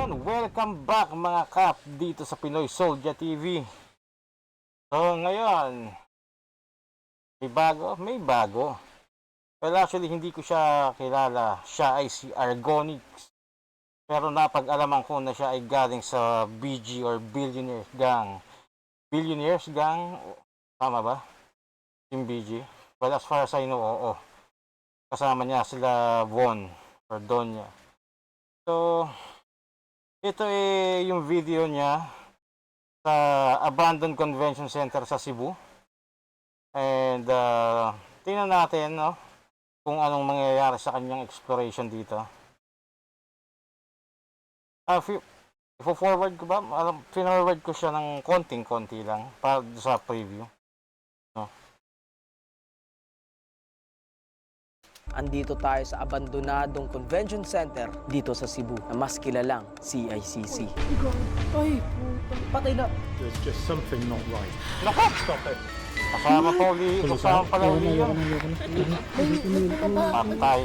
Ayun, welcome back mga kap dito sa Pinoy Soldier TV. So ngayon, may bago? May bago. Well actually hindi ko siya kilala. Siya ay si Argonix. Pero napag-alaman ko na siya ay galing sa BG or Billionaires Gang. Billionaires Gang? Tama ba? Yung BG? Well as far as I know, oo. Kasama niya sila Von or Donya. So, ito yung video niya sa Abandoned Convention Center sa Cebu. And tingnan natin no, kung anong mangyayari sa kanyang exploration dito. Ifo-forward ko ba? Forward ko siya ng konting-konti lang para sa preview. No? Andito tayo sa abandonadong convention center dito sa Cebu na mas kilalang CICC. Ay, putang patay na. There's just something not right. Nako! Stop it. Kasama pa uli. Kasama pala uli yun. Patay.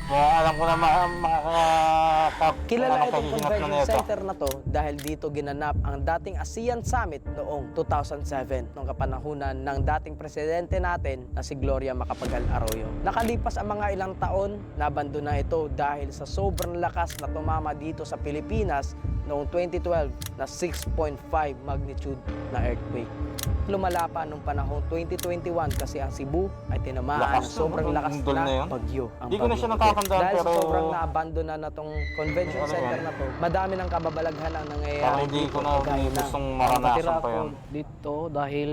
Alam ko na mga Kilala itong kahihinat na convention nito. center na to dahil dito ginanap ang dating ASEAN Summit noong 2007 noong kapanahunan ng dating presidente natin na si Gloria Macapagal Arroyo. Nakalipas ang mga ilang taon, nabandona ito dahil sa sobrang lakas na tumama dito sa Pilipinas noong 2012 na 6.5 magnitude na earthquake. Lumala pa noong panahong 2021 kasi ang Cebu ay tinamaan ng sobrang lakas na bagyo. Hindi ko na siya natatandaan dahil pero sa sobrang na-abandona na tong convention center na to, madami ng kababalaghan ang nangyayari. parang hindi ko na gustong maranasan pa yun. Dito dahil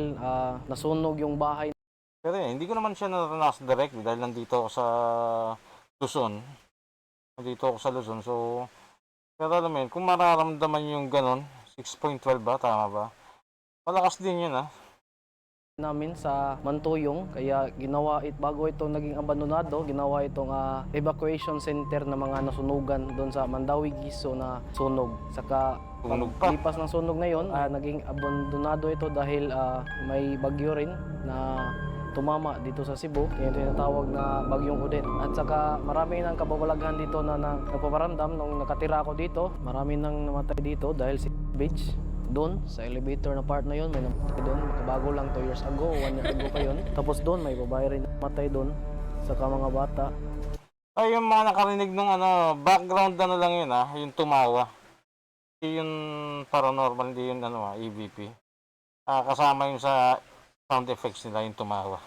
nasunog yung bahay. Pero hindi ko naman siya naranasan directly dahil nandito ako sa Luzon. Nandito ako sa Luzon. So, pero alam mo yun, kung mararamdaman yung ganon, 6.12 ba? Tama ba? Malakas din yun Namin sa Mantuyong, kaya ginawa bago ito naging abandonado, ginawa itong evacuation center ng mga nasunugan doon sa Mandawi Giso na sunog. Saka Sunog pa. lipas ng sunog na yon, naging abandonado ito dahil may bagyo rin na tumama dito sa Cebu, kaya tinatawag na Bagyong Odette. At saka marami nang kababalaghan dito na nagpaparamdam nung nakatira ako dito. Marami nang namatay dito dahil si beach. Doon, sa elevator na part na yon, may namatay doon. Bago lang 2 years ago, 1 year ago pa yun. Tapos doon, may babae rin namatay doon. Saka mga bata. Ay, yung mga nakarinig ng background na lang yun yung tumawa. Hindi yun paranormal, hindi yun EVP. Kasama yun sa sound effects nila yung tumawa.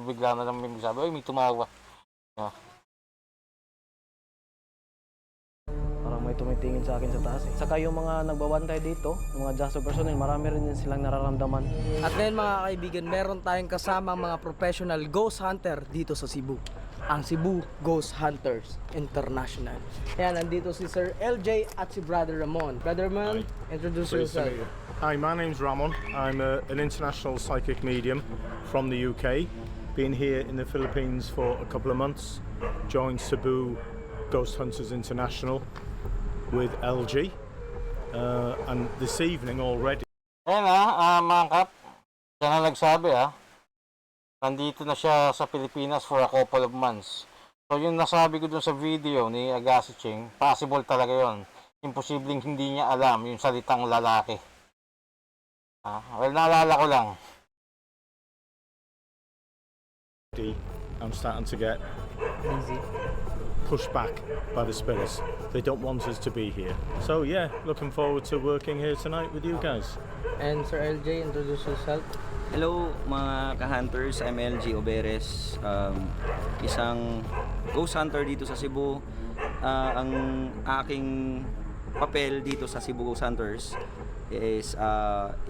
Bigla na lang may sabi, ay may tumawa. Parang may tumitingin sa akin sa taas. Saka yung mga nagbabantay dito, yung mga JASO personnel, marami rin din silang nararamdaman. At ngayon mga kaibigan, meron tayong kasamang mga professional ghost hunter dito sa Cebu. Ang Cebu Ghost Hunters International. Ayan, nandito si Sir LJ at si Brother Ramon. Brother Ramon, introduce yourself. Hi, my name's Ramon. I'm an international psychic medium from the UK. Been here in the Philippines for a couple of months. Joined Cebu Ghost Hunters International with LG. And this evening already. Ayan mga kap. Siya na nagsabi nandito na siya sa Pilipinas for a couple of months. So yung nasabi ko dun sa video ni Agassi Ching, possible talaga yon. Imposibleng hindi niya alam yung salitang lalaki. Well, naalala ko lang. I'm starting to get pushed back by the spirits. They don't want us to be here. So yeah, looking forward to working here tonight with you guys. And Sir LJ, introduce yourself. Hello mga ka-hunters, I'm LG Oberes, isang ghost hunter dito sa Cebu. Ang aking papel dito sa Cebu Ghost Hunters is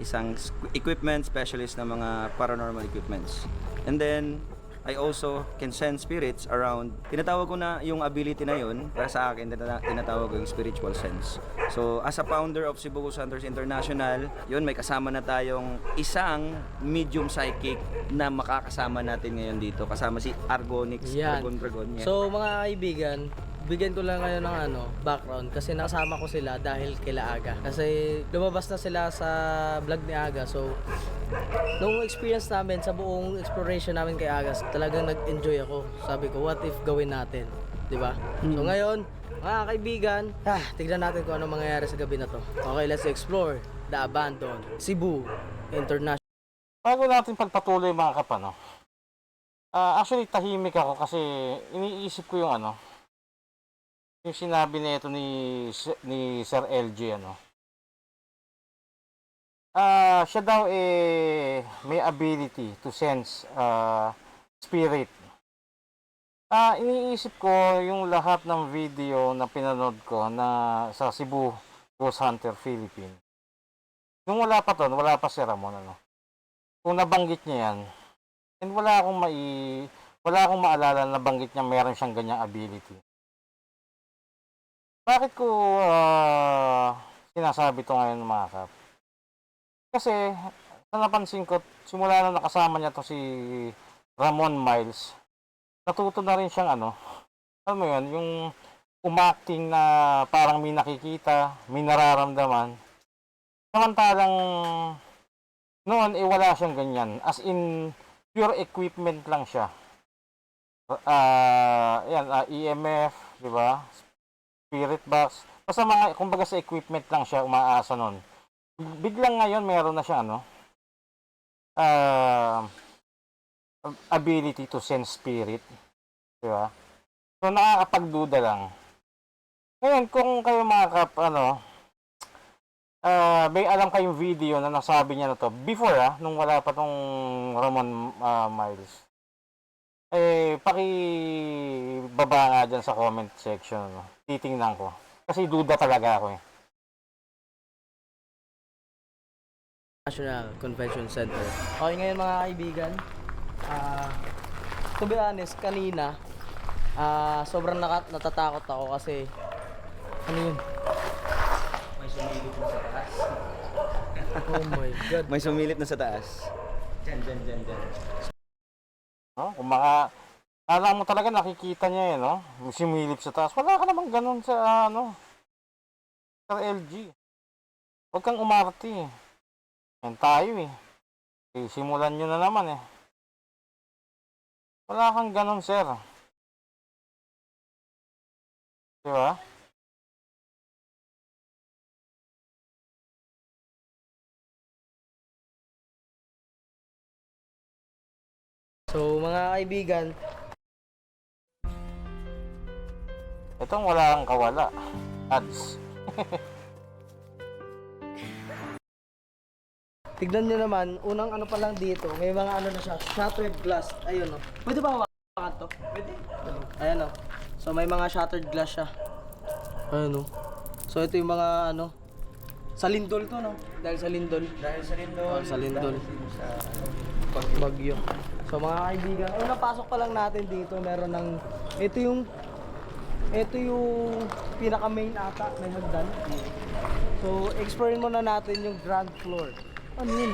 isang equipment specialist na mga paranormal equipments. And then I also can sense spirits around. Tinatawag ko na yung ability na yun, para sa akin tinatawag ko yung spiritual sense. So as a founder of Cebu Ghost Hunters International, yun, may kasama na tayong isang medium psychic na makakasama natin ngayon dito. Kasama si Argonix, Yan. Dragon. Yeah. So mga kaibigan, bigyan ko lang ngayon ng background kasi nakasama ko sila dahil kila Aga. Kasi lumabas na sila sa vlog ni Aga. So nung experience namin sa buong exploration namin kay Aga, talagang nag-enjoy ako. Sabi ko, what if gawin natin? di ba? So ngayon, mga kaibigan, tignan natin kung ano mangyayari sa gabi na to. Okay, let's explore the abandoned Cebu International. Bago natin pagpatuloy mga kap, ano, actually tahimik ako kasi iniisip ko yung ano, yung sinabi na ito ni Sir LG, ano. Siya daw may ability to sense spirit. Iniisip ko yung lahat ng video na pinanood ko na sa Cebu Ghost Hunter Philippines. Nung wala pa si Ramon, ano. Kung nabanggit niya yan, and wala akong maalala na nabanggit niya meron siyang ganyang ability. Bakit ko sinasabi to ngayon mga kap? Kasi sa napansin ko, simula na nakasama niya to si Ramon Miles, natuto na rin siyang ano, alam mo yun, yung umacting na parang may nakikita, may nararamdaman. Samantalang noon, wala siyang ganyan. As in, pure equipment lang siya. EMF, di ba? Spirit box. Basta mga, kumbaga sa equipment lang siya umaasa noon. Biglang ngayon, meron na siya, ano? Ability to sense spirit. Di ba? So, nakakapagduda lang. Ngayon, kung kayo mga kap, ano, may alam kayong video na nasabi niya na to before nung wala pa tong Ramon Miles, pakibaba nga dyan sa comment section, ano. Titingnan ko kasi duda talaga ako National Convention Center. Okay, ngayon mga kaibigan, to be honest, kanina sobrang natatakot ako kasi ano yun? May sumilip na sa taas. Oh my God. May sumilip na sa taas. Diyan. Kung alam mo talaga nakikita niya no? Sumilip sa taas. Wala ka namang ganun sa sa LG. Huwag kang umarte. Yan tayo simulan nyo na naman Wala kang ganun, sir. Di ba? So mga kaibigan, Itong wala kang kawala. Ads. tignan nyo naman, unang ano pa lang dito, may mga ano na siya, shattered glass. Ayun Pwede ba hawakan to? Pwede. Ayan So may mga shattered glass siya. Ayun So ito yung mga ano, sa lindol to Dahil sa lindol. Sa lindol. Bagyo. So mga kaibigan, unang pasok pa lang natin dito, meron ng, ito yung pinaka main ata, may hagdan. So explore muna natin yung ground floor. Ano yun?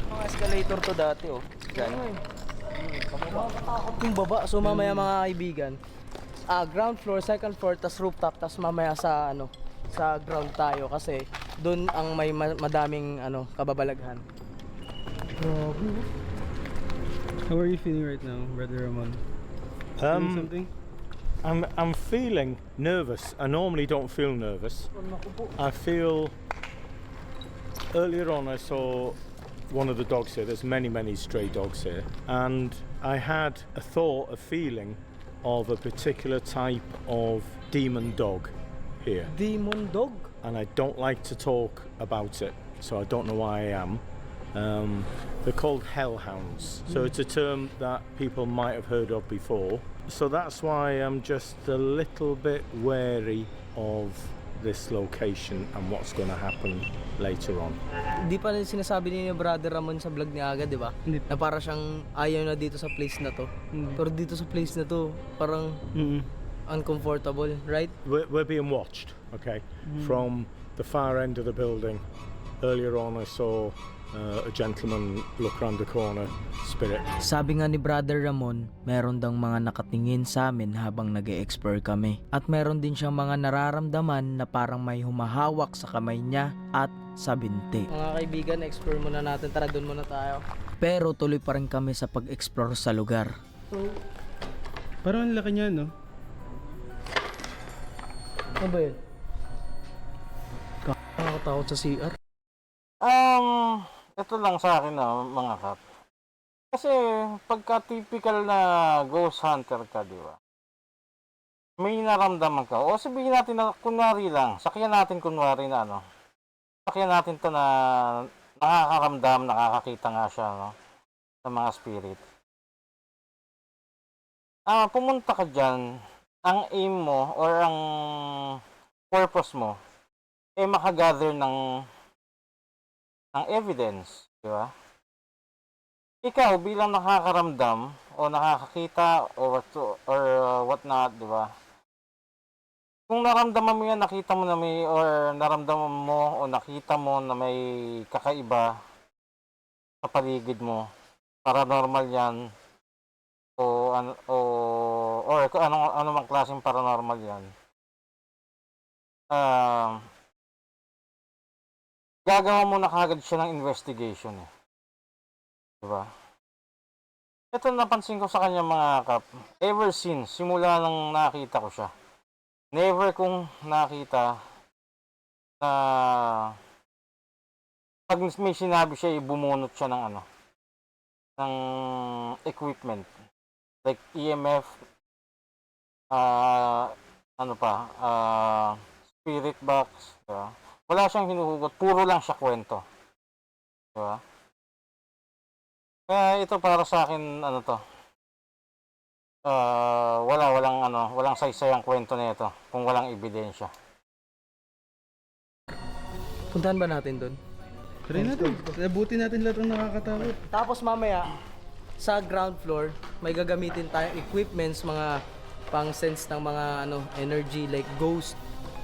Mga escalator to dati Diyan. Nakakatakot yung baba. So mamaya mga kaibigan, ground floor, second floor, tas rooftop, tas mamaya sa sa ground tayo kasi doon ang may madaming kababalaghan. How are you feeling right now, Brother Ramon? Feeling something? I'm feeling nervous. I normally don't feel nervous. I feel earlier on I saw one of the dogs here. There's many stray dogs here, and I had a feeling of a particular type of demon dog here, Demon dog? and I don't like to talk about it, so I don't know why I am. They're called hellhounds, so it's a term that people might have heard of before. So that's why I'm just a little bit wary of this location and what's going to happen later on. Di pa rin sinasabi ni Brother Ramon sa vlog niya agad, di ba? Hindi. Na para siyang ayaw na dito sa place na to. Pero dito sa place na to, parang uncomfortable, right? We're being watched, okay, from the far end of the building. Earlier on I saw a gentleman look around the corner, spirit. Sabi nga ni Brother Ramon, meron dang mga nakatingin sa amin habang nag-e-explore kami. At meron din siyang mga nararamdaman na parang may humahawak sa kamay niya at sa binti. Mga kaibigan, explore muna natin. Tara, doon muna tayo. Pero tuloy pa rin kami sa pag-explore sa lugar. So, Parang ang laki niya, no? Ano ba yun? Nakakatakot sa CR. Ito lang sa akin na mga kap. Kasi pagka typical na ghost hunter ka, di ba? May naramdaman ka. O sabihin natin na kunwari lang, sakyan natin kunwari na ano. Sakyan natin to na nakakaramdam, nakakakita nga siya, no? Sa mga spirit. Pumunta ka dyan, ang aim mo or ang purpose mo makagather ng evidence, di ba? Ikaw bilang nakakaramdam o nakakakita or what not, di ba? Kung naramdaman mo yan, nakita mo na may or naramdaman mo o nakita mo na may kakaiba sa paligid mo, paranormal yan or kung ano mang klaseng paranormal yan. Gagawa mo na kagad siya ng investigation, eh. Diba? Ito napansin ko sa kanya mga kap. Ever since, simula nang nakita ko siya. Never kong nakita na pag may sinabi siya, bumunot siya ng ng equipment. Like EMF, spirit box, diba? Wala siyang hinuhugot, puro lang siya kwento. Diba? Kaya ito para sa akin, walang saysayang kwento na ito kung walang ebidensya. Puntahan ba natin doon? Try natin. Abutin natin lahat ng nakakatakot. Tapos mamaya, sa ground floor, may gagamitin tayong equipments, mga pang-sense ng mga energy like ghost.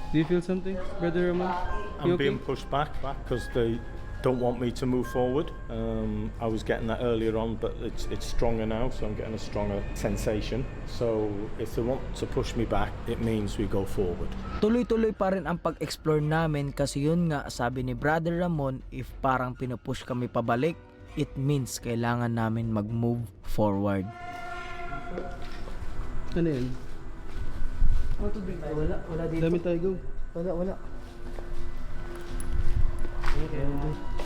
Do you feel something, Brother Ramon? I'm You okay? being pushed back because they don't want me to move forward. I was getting that earlier on, but it's stronger now, so I'm getting a stronger sensation. So if they want to push me back, it means we go forward. Tuloy-tuloy pa rin ang pag-explore namin kasi yun nga sabi ni Brother Ramon, if parang pinupush kami pabalik, it means kailangan namin mag-move forward. Ano yan? Wala dito. Dami tayo, go. Wala.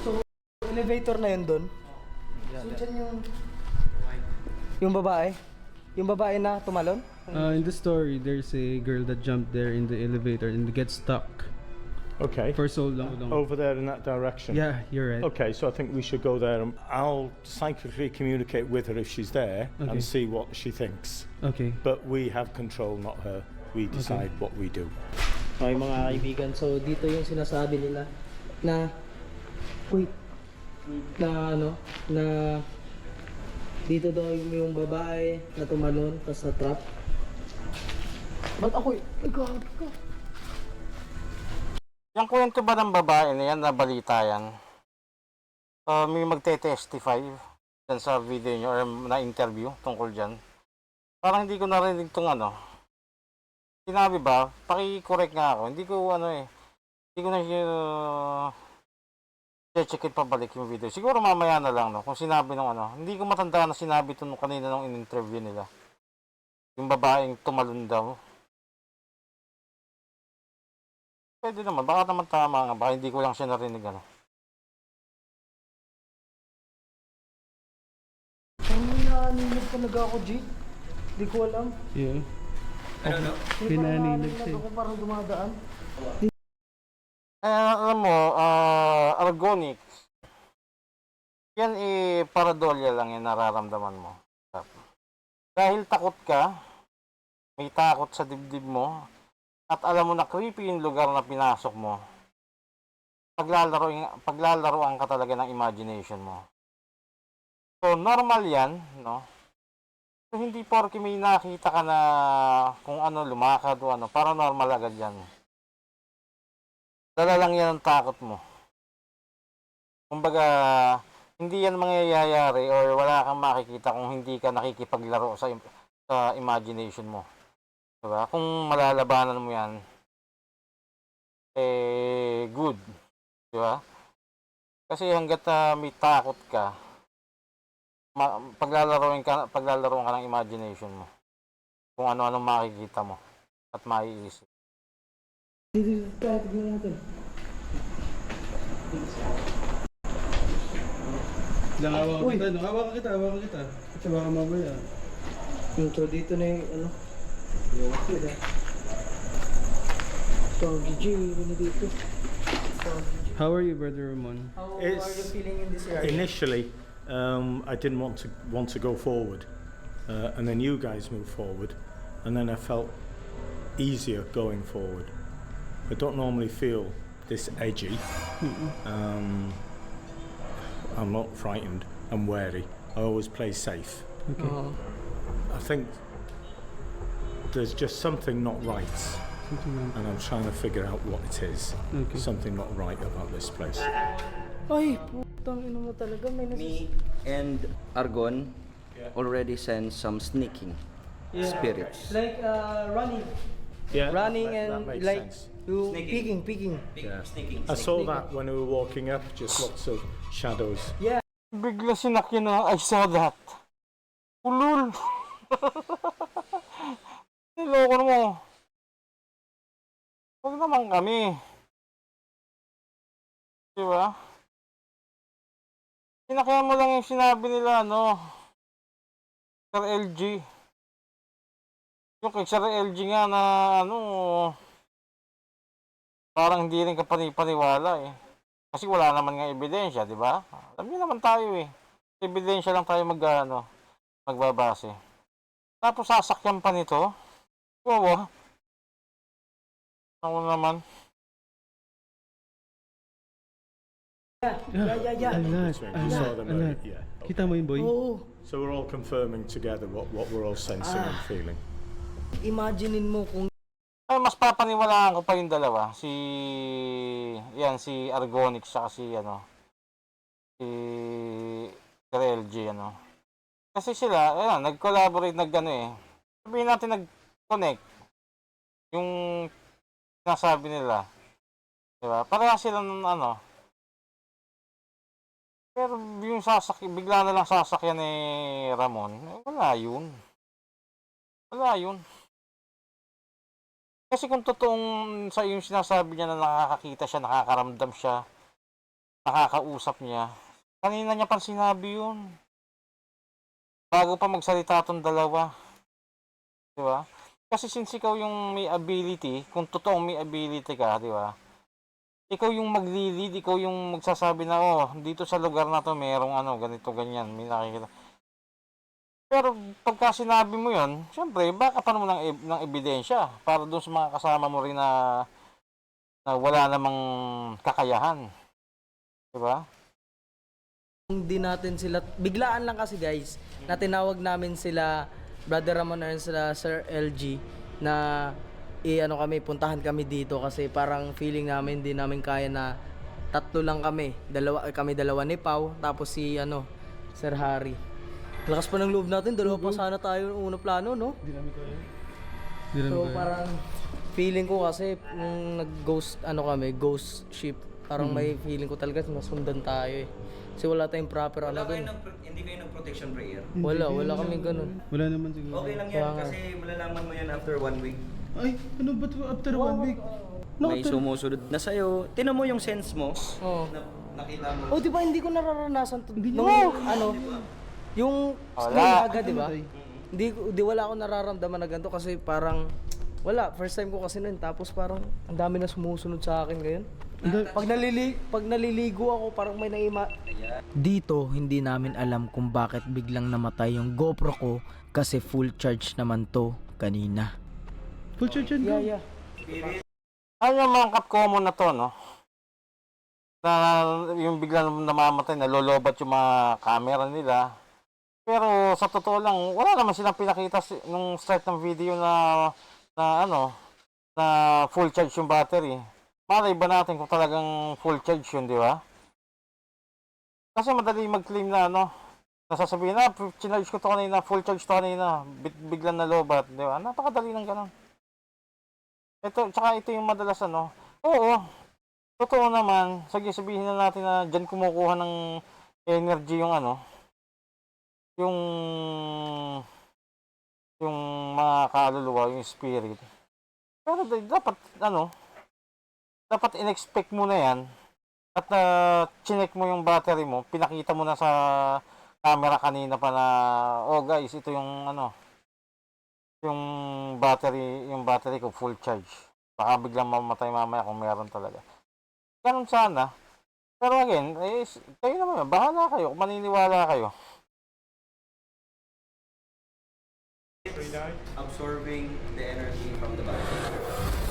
So, elevator na yun doon. So, dyan yung babae. Yung babae na tumalon. In the story, there's a girl that jumped there in the elevator and gets stuck Okay. for so long. Over there in that direction. Yeah, you're right. Okay, so I think we should go there and I'll psychically communicate with her if she's there Okay. and see what she thinks. Okay. But we have control, not her. We decide what we do. Okay mga kaibigan, so dito yung sinasabi nila na na dito daw yung babae na tumalon tas na trap. Ba't ako Yung kwento ba ng babae na yan, na balita yan? May magte-testify dyan sa video nyo or na interview tungkol dyan. Parang hindi ko narinig itong sinabi ba? Paki-correct nga ako. Hindi ko hindi ko na check it pabalik yung video. Siguro mamaya na lang, no? Kung sinabi nung hindi ko matanda na sinabi ito nung kanina nung in-interview nila. Yung babaeng tumalon daw. Pwede naman. Baka naman tama nga. Baka hindi ko lang siya narinig, Nanininig talaga ako, G. Hindi ko alam. Yeah. Ano? Pinaninig siya. Ako parang dumadaan. Alam mo, Argonics, yan paradolya lang yung nararamdaman mo. Dahil takot ka, may takot sa dibdib mo, at alam mo na creepy yung lugar na pinasok mo, paglalaroan ka talaga ng imagination mo. So, normal yan, no? So, hindi porke may nakita ka na kung lumakad o paranormal agad yan. Dala lang yan ang takot mo. Kumbaga, hindi yan mangyayari or wala kang makikita kung hindi ka nakikipaglaro sa imagination mo. Diba? Kung malalabanan mo yan, good. Diba? Kasi hanggat may takot ka, paglalaroan ka ng imagination mo. kung ano-ano makikita mo at maiisip. Lang hawakan kita, no? Hawakan kita. Kasi baka mamaya. So dito na yung ano. So, GG, ano dito? How are you, Brother Ramon? How It's- are you feeling in this area? Initially, I didn't want to go forward, and then you guys moved forward, and then I felt easier going forward. I don't normally feel this edgy. I'm not frightened. I'm wary. I always play safe. Oo. I think there's just something not right, and I'm trying to figure out what it is. Okay. Something not right about this place. Ay, putang ina mo talaga. May Me and Argon already sent some sneaking spirits. Like running. Yeah, Running that and makes like sense. you Sneaking. peeking. Yeah. Sneaking. I saw that when we were walking up, just lots of shadows. Bigla sinakyan na, I saw that. Ulul! Niloko mo. Huwag naman kami. Diba? Sinakyan mo lang yung sinabi nila, no? Sir LG. Yung kay Sir LG nga na, ano, parang hindi rin kapani-paniwala eh. Kasi wala naman nga ebidensya, di ba? Alam niyo naman tayo eh. Ebidensya lang tayo magbabase. Tapos sasakyan pa nito. Wow. Ako naman. Yeah. Alat, You saw them alat. earlier. Yeah. Kita mo yun, boy? Oo. So we're all confirming together what we're all sensing and feeling. Imaginein mo kung Ay, mas papaniwalaan ko pa yung dalawa. Si Argonix saka si Sir LG, Kasi sila, nag-collaborate, sabihin natin nag-connect. Yung sinasabi nila. Diba? Para sila Pero yung bigla na lang sasakyan ni Ramon, wala yun. Kasi kung totoong sa yung sinasabi niya na nakakakita siya, nakakaramdam siya, nakakausap niya, kanina niya pa sinabi yun. Bago pa magsalita tong dalawa. Di ba? Kasi since ikaw yung may ability, kung totoong may ability ka, di ba? Ikaw yung maglilid, ikaw yung magsasabi na, dito sa lugar na to, merong ganito, ganyan, may nakikita. Pero pagka sinabi mo yun, syempre, baka pa naman ng ebidensya para doon sa mga kasama mo rin na wala namang kakayahan. Diba? hindi natin sila, biglaan lang kasi guys, na tinawag namin sila Brother Ramon and sila Sir LG na kami, puntahan kami dito kasi parang feeling namin di namin kaya na tatlo lang kami. Dalawa ni Pau, tapos si Sir Harry. Lakas pa ng loob natin, dalawa pa sana tayo ng unang plano, no? Hindi namin kaya. So parang feeling ko kasi nung nag-ghost ghost ship, parang may feeling ko talaga nasundan tayo eh. Kasi wala tayong proper doon. Hindi kayo nag-protection prayer? Wala kami ganun. Wala naman siguro. Okay lang yan kasi malalaman mo yan after 1 week. Ay, ano ba't after 1 week? May sumusunod na sa'yo. Tinan mo yung sense mo. Oo. Nakita mo. Oh, di ba hindi ko nararanasan to? Nung, yung Wala. screen agad, di ba? Hindi wala ako nararamdaman na ganito kasi parang wala, first time ko kasi nun, tapos parang ang dami na sumusunod sa akin ngayon. Pag naliligo ako, parang may naima. Dito, hindi namin alam kung bakit biglang namatay yung GoPro ko kasi full charge naman to kanina. Full charge yan, go. Yeah. Yung mga common na to, no? Na yung biglang namamatay, nalolobat yung mga camera nila. Pero sa totoo lang, wala naman silang pinakita nung start ng video na full charge yung battery. Malay ba natin kung talagang full charge yun, di ba? Kasi madali mag-claim na nasasabihin na, chinarge ko to kanina, full charge to kanina, biglang nalobat, di ba? Napakadali ng ganun. Tsaka ito yung madalas oo, totoo naman, sabihin na natin na dyan kumukuha ng energy yung yung mga kaluluwa, yung spirit. Pero dapat, dapat in-expect mo na yan at chinek mo yung battery mo, pinakita mo na sa camera kanina pa na, oh guys, ito yung yung battery ko full charge. Baka biglang mamatay mamaya kung meron talaga. Ganun sana. Pero again, kayo naman, bahala kayo, kung maniniwala kayo. Absorbing the energy from the battery.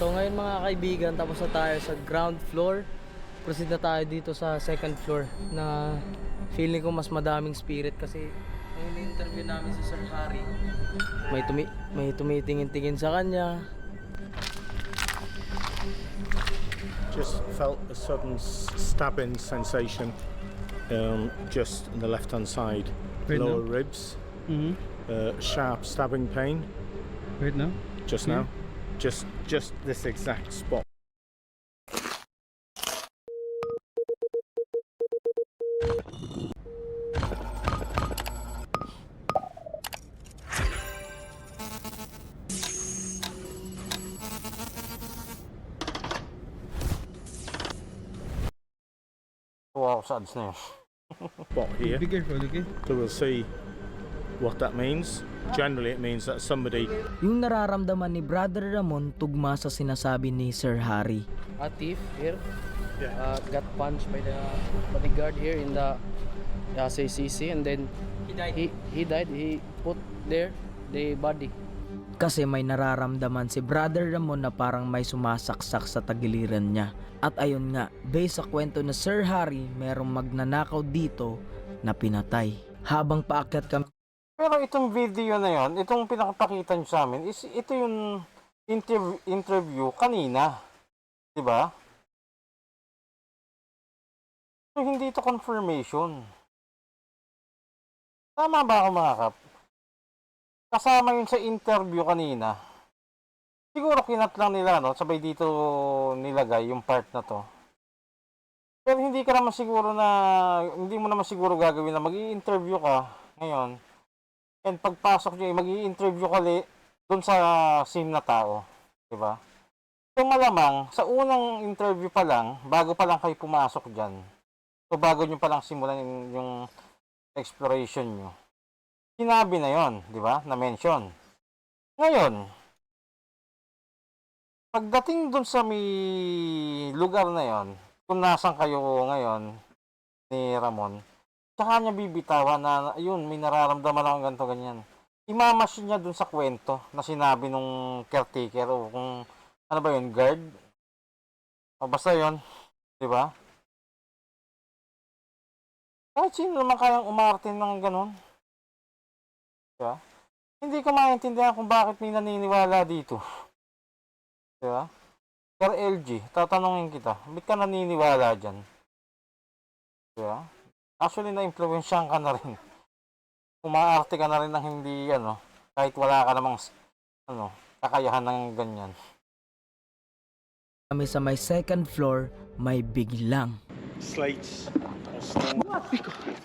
So ngayon mga kaibigan, tapos na tayo sa ground floor. Proceed na tayo dito sa second floor na feeling ko mas madaming spirit kasi nung in-interview namin si Sir Harry, may tumitingin-tingin sa kanya. Just felt a sudden stabbing sensation just in the left hand side, Right lower now? ribs. Mm-hmm. Sharp stabbing pain Right now? just Here? now. Just this exact spot. Tuwa ako sa ads na yun. Spot here. Be careful, okay? So we'll see what that means. Generally, it means that somebody Yung nararamdaman ni Brother Ramon tugma sa sinasabi ni Sir Harry. A thief here Yeah. got punched by the bodyguard here in the CCC, and then he died. He put there the body. Kasi may nararamdaman si Brother Ramon na parang may sumasaksak sa tagiliran niya. At ayun nga, based sa kwento na Sir Harry, merong magnanakaw dito na pinatay. Habang paakyat kami Pero itong video na yon, itong pinakapakita nyo sa amin, ito yung interview kanina. Diba? So, hindi ito confirmation. Tama ba ako mga kap? Kasama yun sa interview kanina. Siguro kinat lang nila, no? Sabay dito nilagay yung part na to. Pero hindi ka naman siguro hindi mo naman siguro gagawin na mag-i-interview ka ngayon. And pagpasok nyo, mag-i-interview ka doon sa scene na tao. Diba? So malamang, sa unang interview pa lang, bago pa lang kayo pumasok dyan, so bago nyo pa lang simulan yung exploration nyo, sinabi na yon, di ba? Na-mention. Ngayon, pagdating dun sa may lugar na yon, kung nasan kayo ngayon ni Ramon, saka niya bibitawan na, ayun, may nararamdaman akong ganito, ganyan. Imamas niya dun sa kwento na sinabi nung caretaker o kung ano ba yun, guard? O basta yun, di ba? Kahit sino naman kayang umarte ng ganun. Diba? Hindi ko maintindihan kung bakit may naniniwala dito. Diba? Sir LG, tatanungin kita, ba't ka naniniwala dyan? Diba? Actually, na-influensyahan ka na rin. Umaarte ka na rin ng hindi, kahit wala ka namang, kakayahan ng ganyan. kami sa may second floor, may biglang. slates or stone.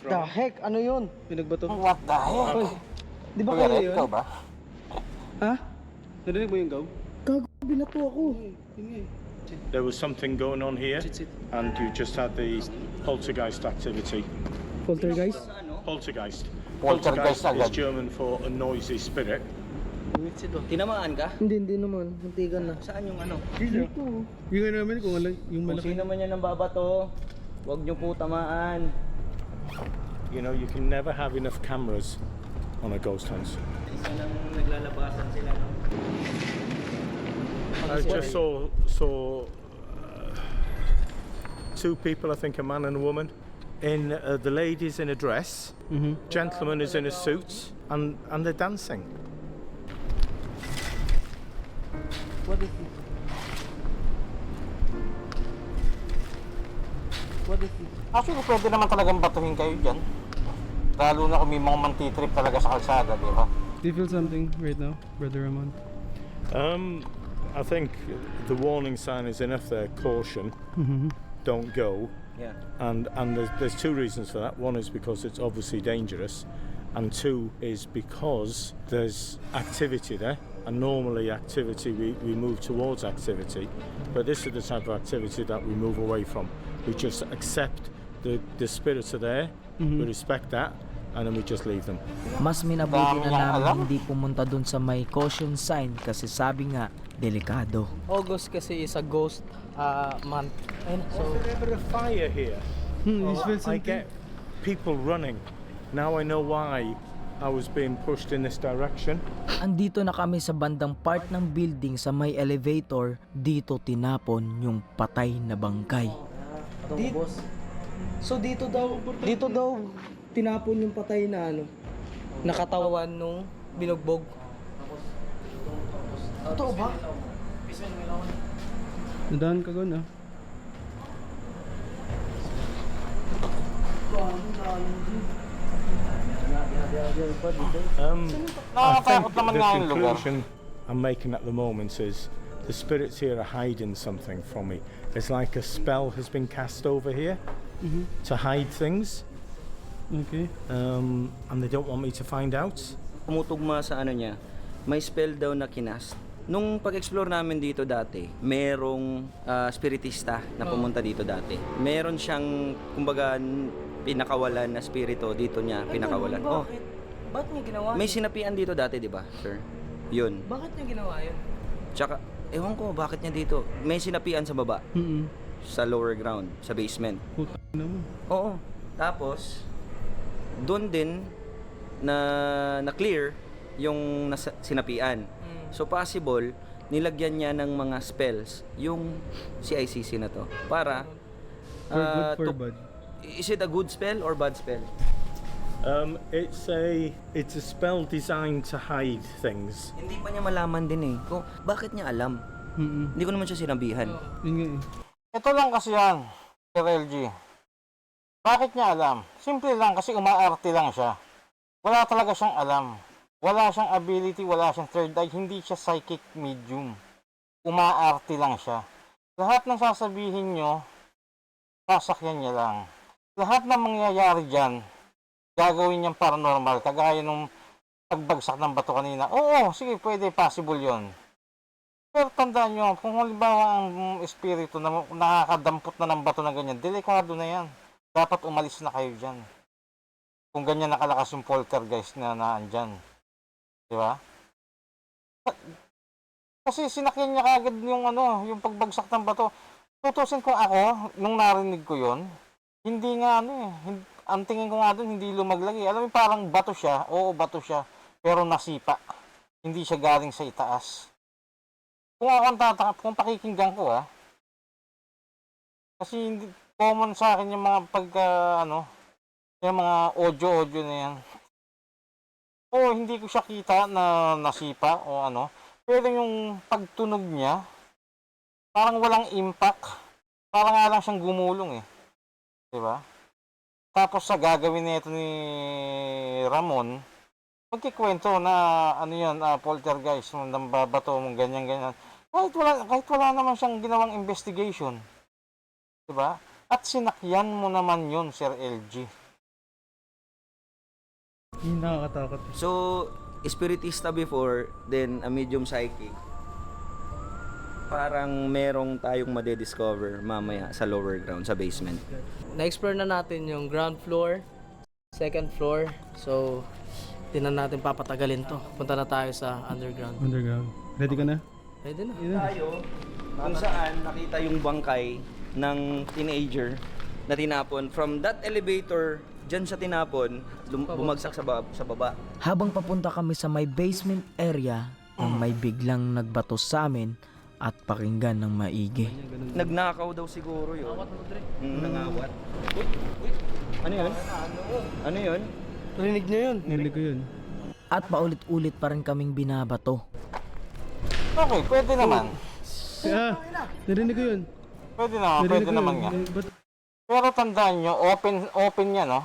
The heck? Ano yun? Pinagbato. What the heck? Di ba Kuya kayo Red, yun? ikaw ba? Ha? Narinig mo yung gaw? Binato ako. There was something going on here, and you just had the poltergeist activity. Poltergeist? Poltergeist. Poltergeist is agad. German for a noisy spirit. Tinamaan ka? Hindi naman. Muntikan na. Saan yung ano? Dito. Yung ano namin, kung yung Kung malaki. sino man yan ang babato, huwag nyo po tamaan. You know, you can never have enough cameras on a ghost hunt. Isa lang naglalabasan sila. No? I just saw two people, I think a man and a woman. In the lady's in a dress, gentleman is in a suit, and they're dancing. What is it? What is it? Actually, pwede naman talagang batuhin kayo dyan. Lalo na kung may mga mantitrip talaga sa kalsada, di ba? Do you feel something right now, Brother Ramon? I think the warning sign is enough there, caution, don't go. Yeah. And there's two reasons for that. One is because it's obviously dangerous, and two is because there's activity there. And normally activity, we move towards activity, but this is the type of activity that we move away from. We just accept the spirits are there, we respect that, and then we just leave them. Mas minabuti Dami na niyang namin alam. hindi pumunta dun sa may caution sign kasi sabi nga, delikado. August kasi is a ghost month. So, Was there ever a fire here? You smell I something? get people running. Now I know why I was being pushed in this direction. Andito na kami sa bandang part ng building sa may elevator, dito tinapon yung patay na bangkay. so dito daw tinapon yung patay na nakatawan nung binugbog. Totoo ba? Nadaan ka gano'n, ah. I think Nakakatakot naman the nga yung lugar. conclusion I'm making at the moment is the spirits here are hiding something from me. It's like a spell has been cast over here to hide things, Okay. and they don't want me to find out. Tumutugma sa ano niya, may spell daw na kinast. Nung pag-explore namin dito dati, merong spiritista na pumunta dito dati. Meron siyang, kumbaga, pinakawalan na spirito dito niya, pinakawalan. Oh, Bakit niya ginawa may sinapian dito dati, di ba, sir? Yun. Bakit niya ginawa yun? Tsaka, ewan ko, bakit niya dito? May sinapian sa baba, sa lower ground, sa basement. Puta na mo. Oo. Tapos, doon din na clear yung sinapian. So possible, nilagyan niya ng mga spells yung CICC na to para For good, for to- bad. Is it a good spell or bad spell? It's a spell designed to hide things. Hindi pa niya malaman din eh. Kung bakit niya alam? Hindi ko naman siya sinabihan. Yun nga eh. Ito lang kasi yan, Sir LG. Bakit niya alam? Simple lang kasi umaarte lang siya. Wala talaga siyang alam. Wala siyang ability, wala siyang third eye, hindi siya psychic medium. Umaarte lang siya. Lahat ng sasabihin nyo, sasakyan niya lang. Lahat ng mangyayari dyan, gagawin niyang paranormal, kagaya nung pagbagsak ng bato kanina. Oo, sige, pwede, possible yon. Pero tandaan nyo, kung halimbawa ang espiritu na nakakadampot na ng bato na ganyan, delikado na yan. Dapat umalis na kayo dyan. Kung ganyan nakalakas yung poltergeist na naandyan. Di ba? Kasi sinakyan niya kagad yung yung pagbagsak ng bato. Tutusin ko ako, nung narinig ko yon, hindi nga ang tingin ko nga doon, hindi lumaglag eh. Alam mo, parang bato siya, oo bato siya, pero nasipa. Hindi siya galing sa itaas. Kung ako ang tatakap, kung pakikinggan ko kasi hindi common sa akin yung mga yung mga audio na yan. Oo, hindi ko siya kita na nasipa o pero yung pagtunog niya, parang walang impact. Parang nga lang siyang gumulong eh. Diba? Tapos sa gagawin nito ni Ramon, magkikwento na poltergeist, nambabato mong ganyan. Kahit wala naman siyang ginawang investigation. Diba? At sinakyan mo naman yun, Sir LG. Yung nakakatakot. So, spiritista before, then a medium psychic. Parang merong tayong madediscover mamaya sa lower ground, sa basement. Na-explore na natin yung ground floor, second floor. So, tinan natin papatagalin to. Punta na tayo sa underground. Underground. Ready ka na? Pwede na. Yun na. Tayo, kung saan nakita yung bangkay ng teenager na tinapon. From that elevator, dyan sa tinapon, bumagsak sa baba. Habang papunta kami sa may basement area, nang may biglang nagbato sa amin at pakinggan ng maigi. Nagnakaw daw siguro yun. Nangawat. Uy. Ano yun? Ano yun? Rinig niyo yun? Narinig ko yun. At paulit-ulit pa rin kaming binabato. Okay, pwede naman. Narinig ko yun. Pwede naman, Narinig pwede ko naman yun. nga. But, Pero tandaan nyo, open yan, no?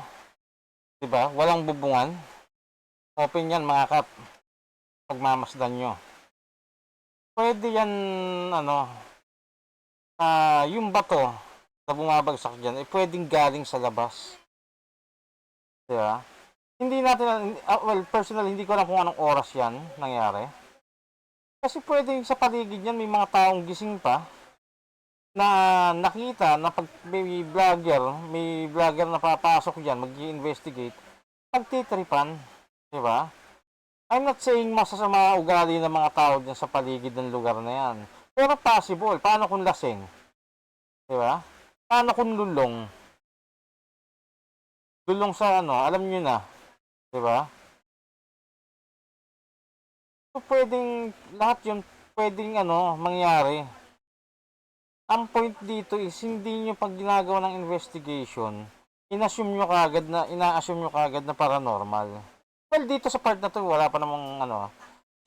Diba? Walang bubungan. Open yan, mga kap. Pagmamasdan nyo. Pwede yan, yung bato na bumabagsak dyan, pwedeng galing sa labas. Diba? Hindi natin, well, personally, hindi ko alam kung anong oras yan nangyari. Kasi pwedeng sa paligid yan, may mga taong gising pa na nakita na pag may vlogger na papasok dyan, mag-i-investigate, pagtitripan, di ba? I'm not saying masasama ugali ng mga tao dyan sa paligid ng lugar na yan. Pero possible. Paano kung lasing? Di ba? Paano kung lulong? Lulong sa ano, alam nyo na. Di ba? So, pwedeng, lahat yun, pwedeng ano, mangyari. Ang point dito is, hindi nyo pag ginagawa ng investigation, ina-assume nyo kagad na paranormal. Well, dito sa part na to, wala pa namang ano,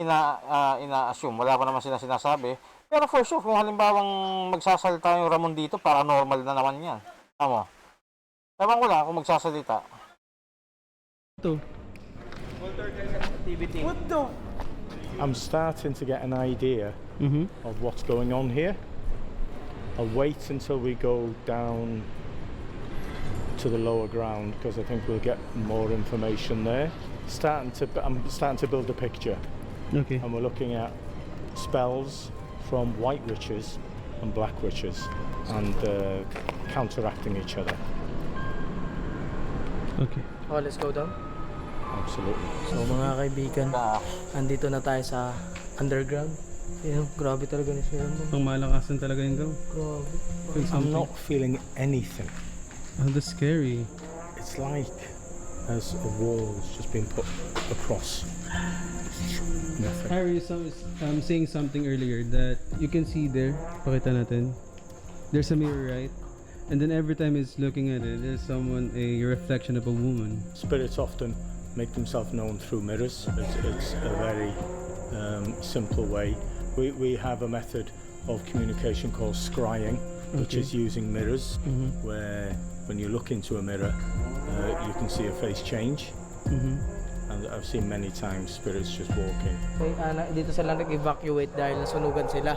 ina-assume, wala pa naman sinasabi. Pero for sure, kung halimbawang magsasalita yung Ramon dito, paranormal na naman yan. Tama? Ewan ko lang kung magsasalita. Ito. I'm starting to get an idea of what's going on here. I'll wait until we go down to the lower ground because I think we'll get more information there. I'm starting to build a picture, Okay. and we're looking at spells from white witches and black witches and counteracting each other. Okay. Oh, let's go down. Absolutely. So mga kaibigan, Na, andito na tayo sa underground. Yun, grabe talaga ni Sir Ramon. Pang malakasan talaga yung daw. Grabe. Feel I'm something. not feeling anything. Oh, that's scary. It's like as a wall's just been put across. Nothing. Harry is saying something earlier that you can see there. Pakita natin. There's a mirror, right? And then every time he's looking at it, there's a reflection of a woman. Spirits often make themselves known through mirrors. It's a very simple way. We have a method of communication called scrying, which Okay. is using mirrors, where when you look into a mirror, you can see a face change. And I've seen many times spirits just walking. Dito sila nag-evacuate dahil nasunugan sila.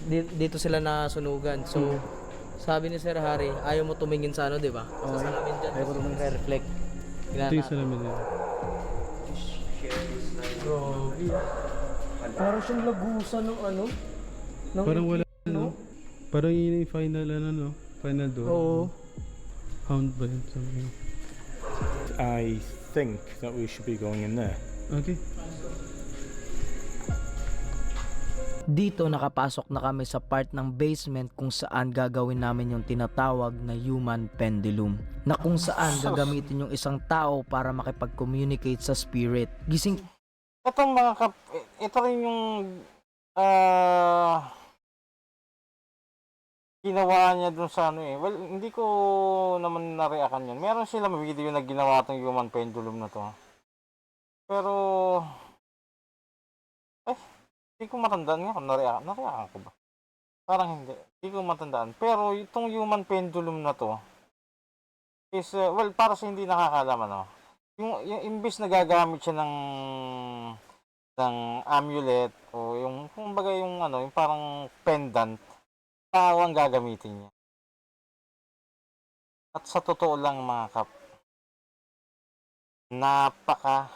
Dito sila nasunugan. So, sabi ni Sir Harry, ayaw mo tumingin sa ano, di ba? Sa salamin dyan. Ayaw mo tumingin reflect. Ito yung salamin niya. Parang siyang lagusan ng ano? Parang wala, ano? Parang yun yung final, ano, no? Final door. Oo. Hound ba yun? Something. I think that we should be going in there. Okay. Dito nakapasok na kami sa part ng basement kung saan gagawin namin yung tinatawag na human pendulum, na kung saan gagamitin yung isang tao para makipag-communicate sa spirit. Gising itong mga ito rin yung ginawa niya dun sa ano eh. Well, hindi ko naman na-reactan yun. Meron sila video na ginawa itong human pendulum na to. Pero hindi ko matandaan nga kung na-reactan ko ba. Parang hindi. Hindi ko matandaan. Pero itong human pendulum na to is, well, para sa hindi nakakalaman, no? Yung imbis na gagamit siya ng amulet o yung kumbaga yung ano, yung parang pendant, tao ang gagamitin niya. At sa totoo lang mga kap, napaka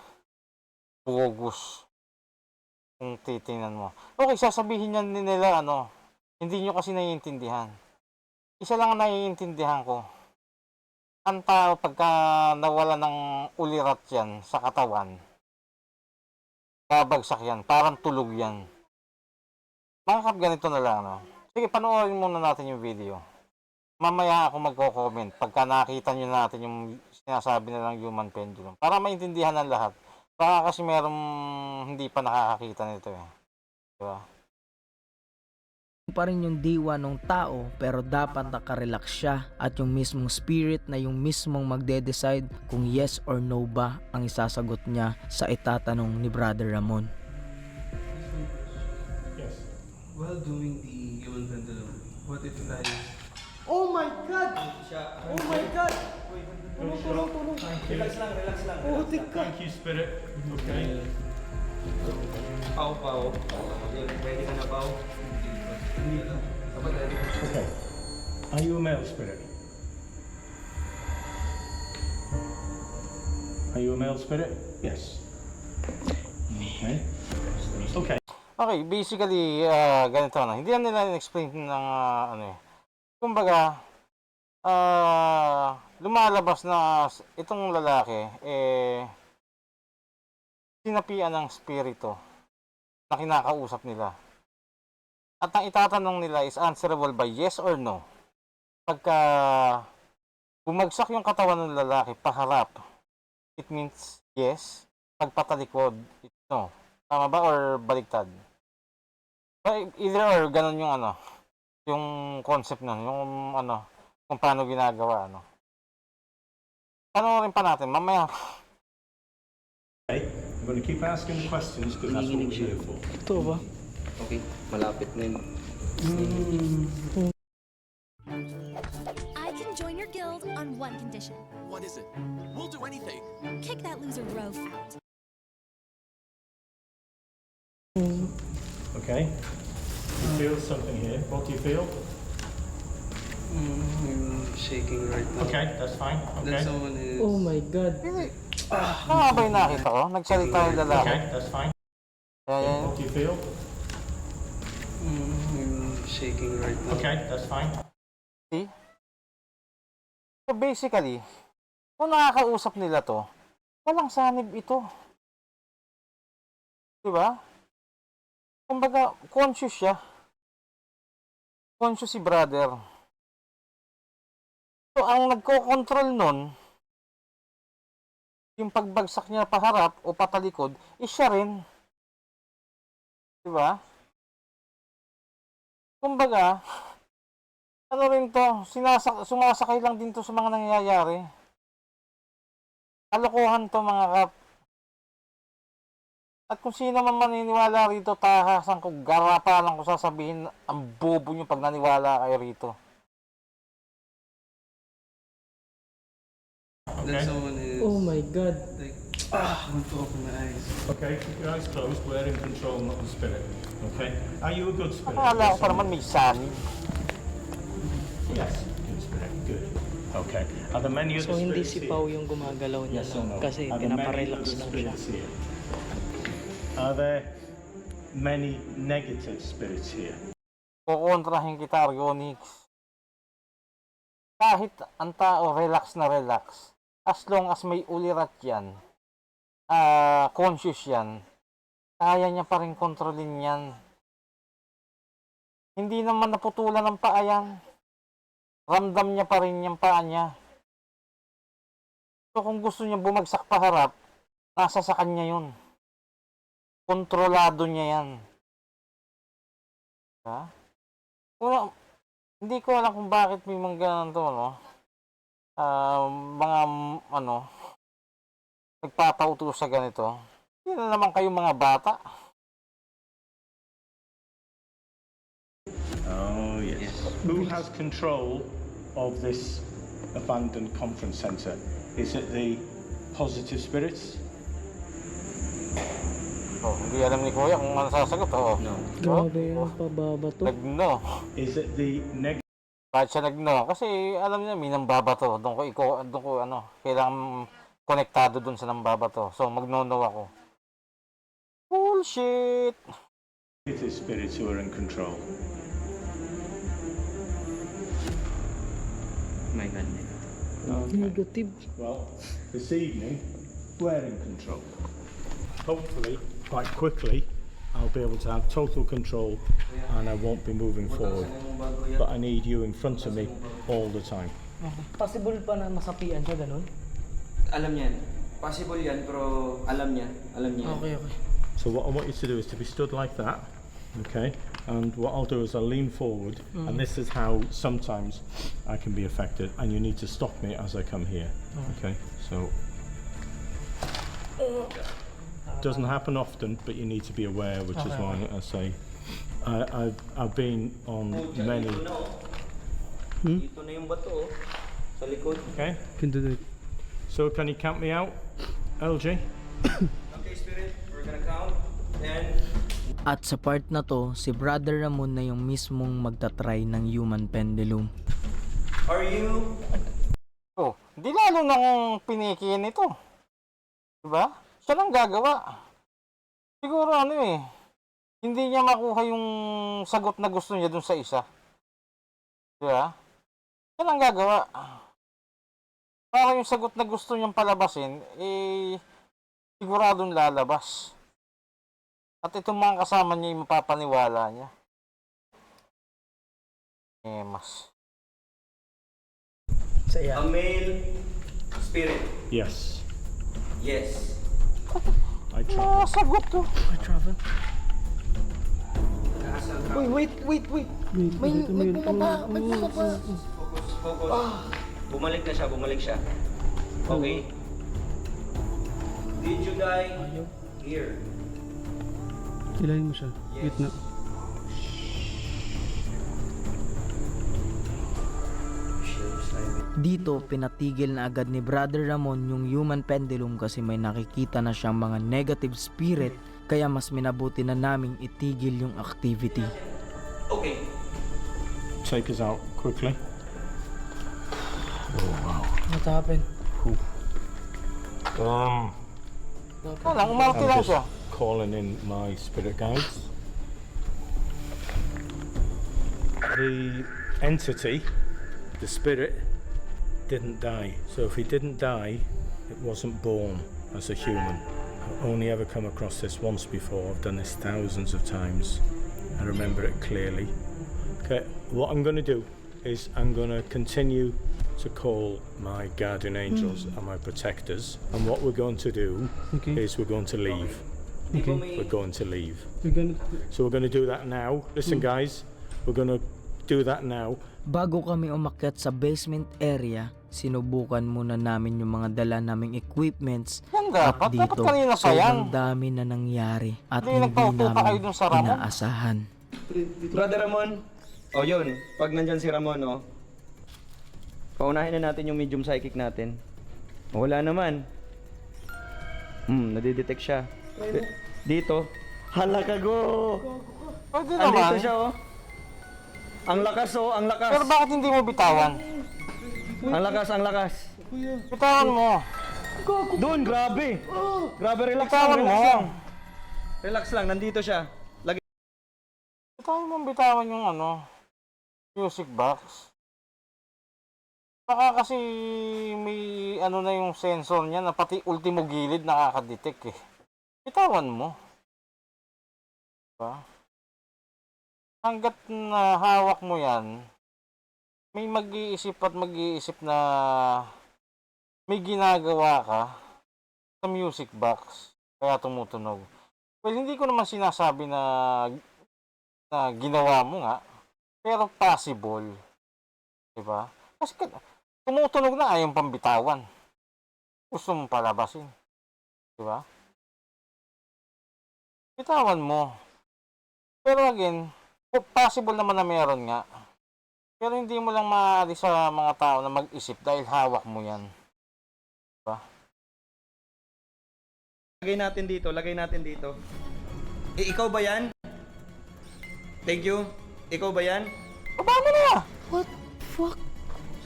bogus kung titingnan mo. Okay, sasabihin niya nila ano, hindi nyo kasi naiintindihan. Isa lang ang naiintindihan ko. Ang tao pagka nawala ng ulirat yan sa katawan, babagsak yan, parang tulog yan. Mga kap, ganito na lang, no? Sige, panoorin muna natin yung video. Mamaya ako magko-comment pagka nakita nyo natin yung sinasabi nilang human pendulum. Para maintindihan ng lahat. Baka kasi merong hindi pa nakakakita nito eh. Diba? pa rin yung diwa ng tao, pero dapat nakarelax siya at yung mismong spirit na yung mismong magde-decide kung yes or no ba ang isasagot niya sa itatanong ni Brother Ramon. Yes. While doing the human pendulum, what if I... Oh my God! Oh my God! Tulong. Relax lang. Thank you, Spirit. Okay. Pau. Ready ka na, Pau? Okay. Are you a male spirit? Are you a male spirit? Yes. Okay. Okay. Okay, basically, ganito na. Hindi na nila explain ng ano eh. Kumbaga, lumalabas na itong lalaki, sinapian ng spirito na kinakausap nila. At ang itatanong nila is answerable by yes or no. Pagka bumagsak yung katawan ng lalaki paharap, it means yes. Pagpatalikod, it's no. Tama ba or baliktad? Either or, ganun yung ano, yung concept nun, yung ano, kung paano ginagawa, ano. Panoorin pa natin, mamaya. Okay. I'm going to keep asking the questions because that's what we're here for. Ito ba? Okay, malapit na yun. I can join your guild on one condition. What is it? We'll do anything. Kick that loser rogue out. Okay. You feel something here. What do you feel? I'm shaking right now. Okay, that's fine. Okay. Someone is... Oh my God. Ano ba yung nakita ko? Nagsalita yung lalaki. Okay, that's fine. Yan. What do you feel? I'm shaking right now. Okay, that's fine. See? So basically, kung nakakausap nila to, walang sanib ito. Diba? Kumbaga, conscious siya. Conscious si brother. So, ang nagko-control nun, yung pagbagsak niya paharap o patalikod, is siya rin. Diba? Kumbaga, ano rin to, sumasakay lang din to sa mga nangyayari. Kalokohan to mga kap. At kung sino man maniniwala rito, tahasan ko, garapalan ko sasabihin, ang bobo nyo pag naniwala kayo rito. Then someone is... Oh my God. Like, I want to open my eyes. Okay, keep your eyes closed. We're in control, not the spirit. Okay. Are you a good spirit? Akala ko pa naman may sanib. Yes. Good spirit. Good. Okay. Are there many other So hindi spirits si here? Pao yung gumagalaw niya Yes or no? kasi Are there many pinaparelax other lang siya. spirits here? Are there many negative spirits here? Kukontrahin kita, Argonix. Kahit ang tao relax na relax, as long as may ulirat yan, conscious yan, kaya niya pa rin kontrolin yan. Hindi naman naputulan ng paa yan. Ramdam niya pa rin yung paa niya. So kung gusto niya bumagsak paharap, nasa sa kanya yun. Kontrolado niya yan. Ha? Hindi ko alam kung bakit may mga ganun to, no? Mga, ano, nagpapautos sa ganito. Hindi na naman kayo mga bata. Oh, yes. Who has control of this abandoned conference centre? Is it the positive spirits? Oh, hindi alam ni Kuya kung ano sasagot. Oh. No. Grabe yung pababato. Nagno. Is it the negative? Bakit siya nagno? Kasi alam niya, may nambabato. Doon ko ano, kailangan konektado doon sa nambabato. So, magno-no ako. Bullshit! Spirits who are in control? My God. Negative. Well, this evening, we're in control. Hopefully, quite quickly, I'll be able to have total control and I won't be moving forward. But I need you in front of me all the time. Possible pa na masapian siya ganun? Alam niya yan. Possible yan, pero alam niya. Alam niya. Okay. So what I want you to do is to be stood like that, okay? And what I'll do is I'll lean forward, and this is how sometimes I can be affected, and you need to stop me as I come here, okay? So, doesn't happen often, but you need to be aware, which is why I say, I've been on many, Dito na yung bato, oh. Sa likod. okay? Can do that. So can you count me out, LG? Okay, Spirit, we're gonna count. 10. At sa part na to, si Brother Ramon na yung mismong magtatry ng human pendulum. Are you? Oh, di lalo nang pinikiin ito. Diba? Siya lang gagawa. Siguro ano eh, hindi niya makuha yung sagot na gusto niya dun sa isa. Diba? Siya lang gagawa. Para yung sagot na gusto niyang palabasin, eh, siguradong lalabas. At itong mga kasama niya yung mapapaniwala niya. Mas. A male spirit. Yes, Yes. I try. Sagot to. Wait. May bumaba. Focus. Bumalik siya. Okay. Did you die here? Hilahin mo siya. Yes. Wait na. Dito, pinatigil na agad ni Brother Ramon yung human pendulum kasi may nakikita na siyang mga negative spirit kaya mas minabuti na naming itigil yung activity. Okay. Take us out quickly. What happened? Wala, umarte lang siya. Calling in my spirit guides. The entity, the spirit, didn't die. So if he didn't die, it wasn't born as a human. I've only ever come across this once before. I've done this thousands of times. I remember it clearly. Okay, what I'm going to do is I'm going to continue to call my guardian angels and my protectors. And what we're going to do Okay. is we're going to leave. Okay. We're going to leave. We're gonna... So we're going to do that now. Listen, guys, we're going to do that now. Bago kami umakyat sa basement area, sinubukan muna namin yung mga dala naming equipments Yan at dapat. Dapat dito kanina pa yan. sobrang dami na nangyari at Hindi, hindi nagpauto pa kayo namin dun sa Ramon? inaasahan. Brother Ramon. Oh, yun. Pag nandyan si Ramon, oh. Paunahin na natin yung medium psychic natin. Oh, wala naman. Nadidetect siya. Dito. Hala ka go! Pwede Andito naman. siya, oh. Ang lakas, oh. Ang lakas. Pero bakit hindi mo bitawan? Ang lakas. Bitawan mo. Doon, grabe. Grabe, relax Bitawan lang, mo. relax lang. Relax lang, nandito siya. Bitawan yung music box. Baka kasi may na yung sensor niya na pati ultimo gilid nakaka-detect eh. Bitawan mo. Diba? Hanggat na hawak mo yan, may mag-iisip na may ginagawa ka sa music box. Kaya tumutunog. Well, hindi ko naman sinasabi na ginawa mo nga, pero possible. Diba? Kasi tumutunog na ayaw pambitawan. Gusto mong palabasin. Diba? Bitawan mo. Pero again, possible naman na meron nga. Pero hindi mo lang maaari sa mga tao na mag-isip dahil hawak mo yan. Diba? Lagay natin dito. Ikaw ba yan? Thank you. Ikaw ba yan? Baba mo na!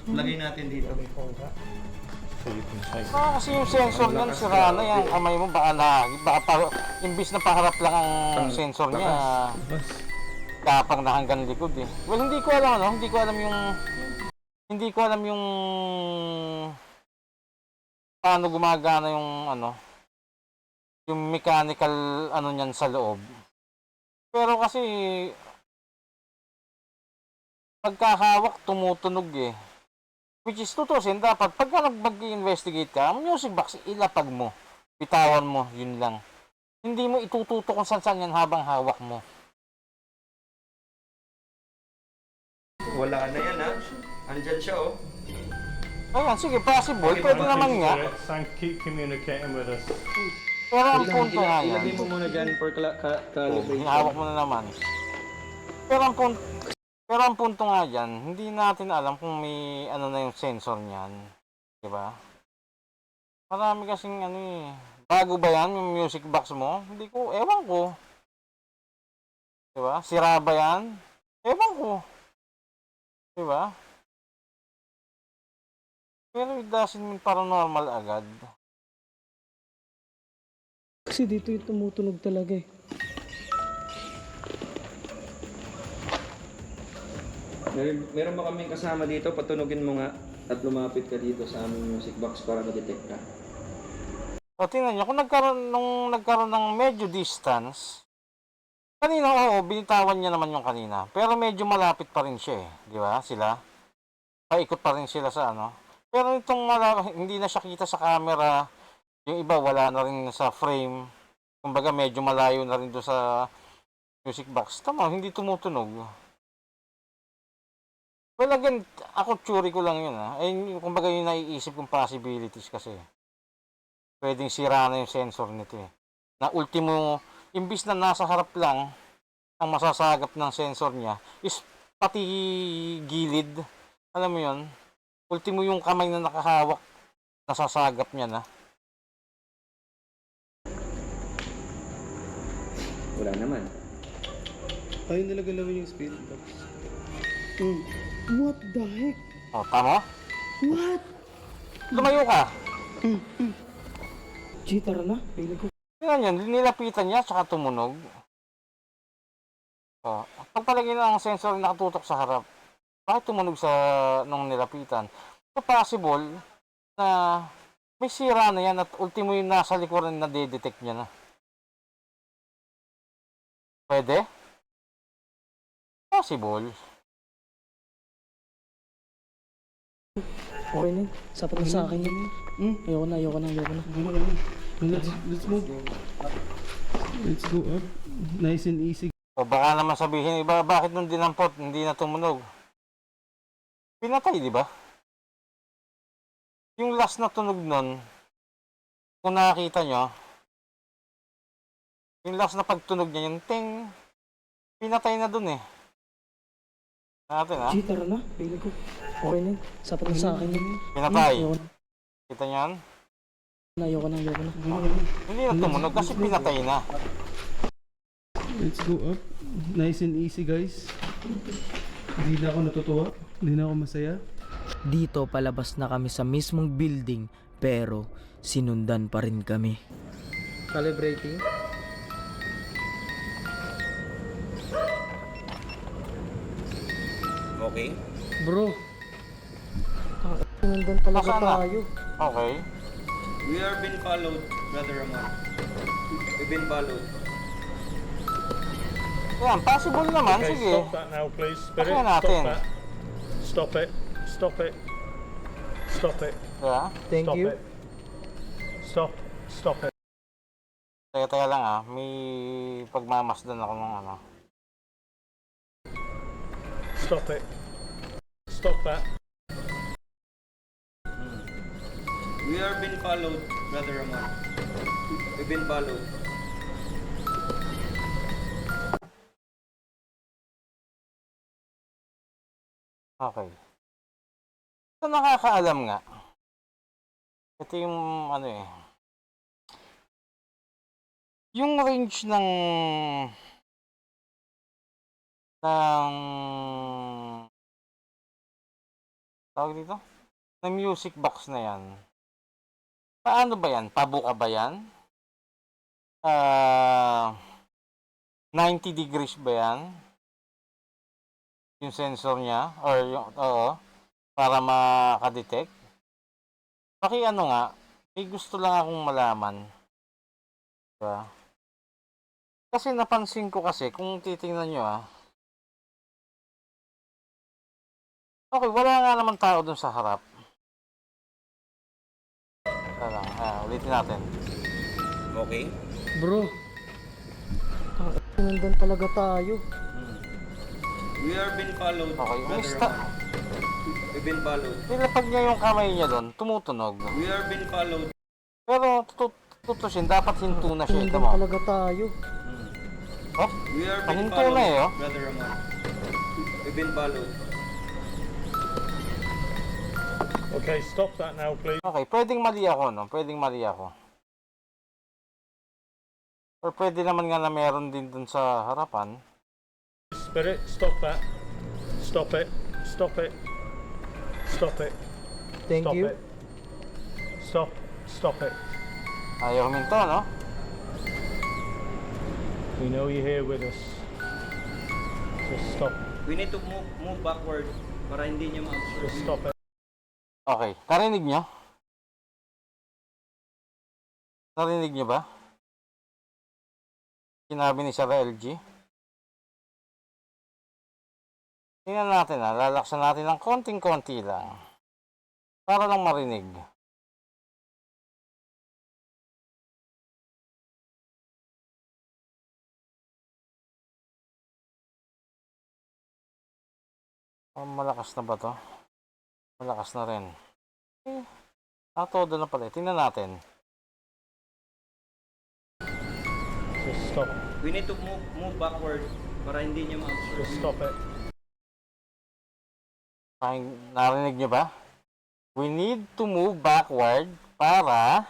Lagay natin dito. So you can take. Kasi yung sensor yan, sira na yan. Kamay mo, imbis na paharap lang ang sensor niya, kapang na hanggang likod eh. Well, hindi ko alam yung paano gumagana yung mechanical niyan sa loob. Pero kasi pagkahawak tumutunog eh. Which is tutusin dapat pagka mag-investigate ka, ang music box ilapag mo, bitawan mo, yun lang. Hindi mo itututo kung saan yan habang hawak mo. Wala na yan, ha? Andyan siya, oh. Ayan, sige, possible. Pwede naman nga. Keep communicating with us. Pero ang punto nga yan. Ilagay mo muna dyan for calibration. Hihawak mo na naman. Pero ang punto nga dyan, hindi natin alam kung may na yung sensor niyan. Diba? Marami kasing bago ba yan yung music box mo? Hindi ko, ewan ko. Diba? Sira ba yan? Ewan ko. Diba? Pero it doesn't mean paranormal agad. Kasi dito yung tumutunog talaga eh. Meron ba kaming kasama dito? Patunugin mo nga at lumapit ka dito sa aming music box para ma-detect ka. O tingnan nyo, kung nagkaroon ng medyo distance, kanina oo, binitawan niya naman yung kanina. Pero medyo malapit pa rin siya eh. Di ba? Sila. Paikot pa rin sila sa ano. Pero itong hindi na siya kita sa camera. Yung iba wala na rin sa frame. Kumbaga medyo malayo na rin doon sa music box. Tama, hindi tumutunog. Well again, ako theory ko lang yun ha. Eh, kumbaga yung naiisip kong possibilities kasi. Pwedeng sira na yung sensor nito eh. Na ultimo, imbis na nasa harap lang ang masasagap ng sensor niya, is pati gilid. Alam mo yun? Ultimo yung kamay na nakahawak, nasasagap niya na. Wala naman. Ayun nila galawin yung spirit box. What the heck? O, tama? What? Lumayo ka. G, tara na. Piling ko. Tingnan yun, nilapitan niya, tsaka tumunog. O, pagpalagay na ang sensor nakatutok sa harap, bakit tumunog sa nung nilapitan? So, possible na may sira na yan at ultimo yung nasa likuran na de-detect niya na. Pwede? Possible. Okay na yun. Sapat na sa akin yun. Ayoko na. Let's move. Let's go up. Nice and easy. O baka naman sabihin, iba, bakit nung dinampot, hindi na tumunog? Pinatay, di ba? Yung last na tunog nun, kung nakakita nyo, yung last na pagtunog niya, yung ting, pinatay na dun eh. Natin ha? G, tara na. Piling ko. Okay na yun. Sapat na sa akin yun. Pinatay. Ayoko Kita nyo yan? na. Hindi na tumunog kasi pinatay na. Let's go up. Nice and easy, guys. Hindi na ako natutuwa. Hindi na ako masaya. Dito palabas na kami sa mismong building pero sinundan pa rin kami. Calibrating. Okay? Bro. Nandun talaga Nasaan na? tayo. Okay. We are being followed, Brother Ramon. We've been followed. Yan, possible naman. Okay, Sige. stop that now, please. Spirit, Pakinggan stop natin. that. Stop it. Stop it. Stop it. Diba? Thank Stop you. it. Stop. Stop it. Teka lang ah. May pagmamasdan ako ng ano. Stop it. Stop that. We are being followed, Brother Ramon. We've been followed. Okay. Ito nakakaalam nga. Ito yung ano eh. Yung range ng tawag dito? Ng music box na yan. Paano ba yan? Pabuka ba yan? 90 degrees ba yan? Yung sensor niya or yung para makadetect. Ano nga, may gusto lang akong malaman. Diba? Kasi napansin ko kasi kung titingnan nyo okay, wala nga naman tao dun sa harap. Ulitin natin. Okay? Bro. Nandun talaga tayo. We are being followed, Okay, Brother umista. Ramon. We've been followed. Nilapag niya yung kamay niya doon, tumutunog. We are being followed. Pero tutusin, dapat hinto na siya. Ito Nandun mo. talaga tayo. Oh, We are being pahinto na followed, eh, oh. Brother Ramon. We've been followed. Okay, stop that now, please. Okay, pwedeng mali ako, no? Pwedeng mali ako. Or pwede naman nga na meron din dun sa harapan. Spirit, stop that. Stop it. Stop it. Stop it. Thank Stop you. it. Stop. Stop it. Ayaw huminto, no? We know you're here with us. Just stop. We need to move backward para hindi niya ma-absorb. Just stop it. Okay, narinig nyo? Narinig nyo ba? Sinabi ni Sir LG. Tingnan natin lalaksan natin ng konting-konti lang. Para lang marinig. Malakas na ba to? Malakas na rin. Todo na pala. Tingnan natin. Just stop. We need to move backward para hindi niya ma-absorb. Just stop it. Narinig nyo ba? We need to move backward para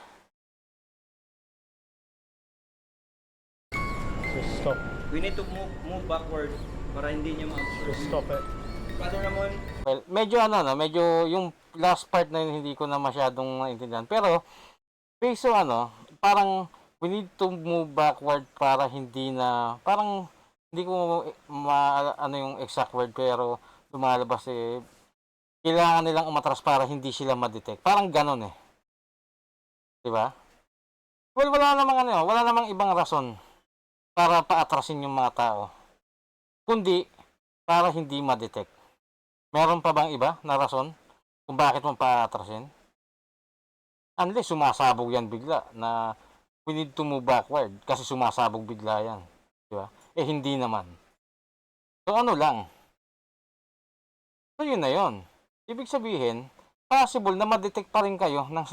Just stop. We need to move backward para hindi niya ma-absorb. Just stop it. Paano naman? well, medyo medyo yung last part na yun hindi ko na masyadong naintindihan. Pero peso parang we need to move backward para hindi na parang hindi ko yung exact word pero lumalabas kailangan nilang umatras para hindi sila ma-detect. Parang ganon 'Di ba? Well, wala namang ibang rason para paatrasin yung mga tao. Kundi para hindi ma-detect. Meron pa bang iba na rason kung bakit mo paatrasin? Unless sumasabog yan bigla na we need to move backward kasi sumasabog bigla yan. Di ba? Hindi naman. So lang. So yun na yun. Ibig sabihin, possible na ma-detect pa rin kayo ng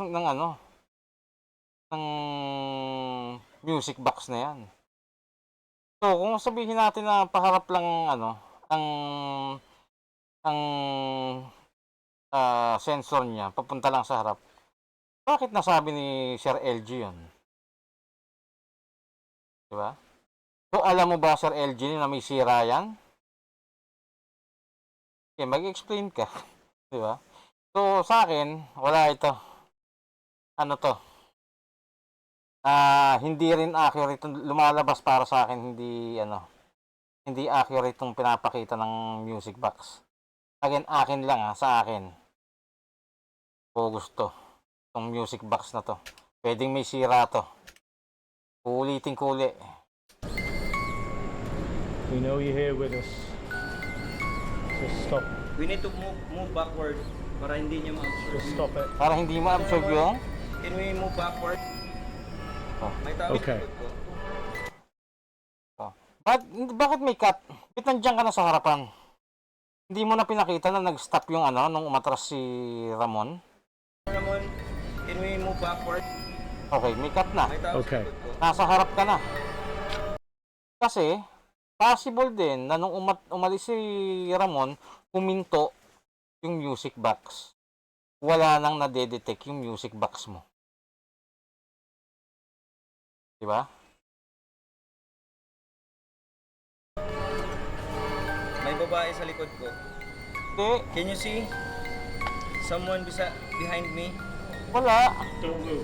music box na yan. So kung sabihin natin na paharap lang ang sensor niya papunta lang sa harap. Bakit nasabi ni Sir LG yun? Diba? So alam mo ba Sir LG na may sira yan? Okay, mag-explain ka. Diba? So sa akin, wala ito. Hindi rin accurate lumalabas para sa akin, hindi accurate itong pinapakita ng music box. Again, akin lang sa akin. O gusto itong music box na to. Pwedeng may sira to. Ulitin ko uli. We know you're here with us. Just stop. We need to move backward para hindi niya ma-absorb. Just stop it. Para hindi ma-absorb yung Can we move backward? May tao Okay. sa likod ko. Bakit may cut? Ba't nandiyan ka na sa harapan? Hindi mo na pinakita na nag-stop yung nung umatras si Ramon? Ramon, can we move backward? Okay, may cut na. May tao Okay. sa likod ko. Nasa harap ka na. Kasi, possible din na nung umalis si Ramon, huminto yung music box. Wala nang nadedetect yung music box mo. Diba? May babae sa likod ko. Hindi, Can you see? Someone behind me? wala. Don't move.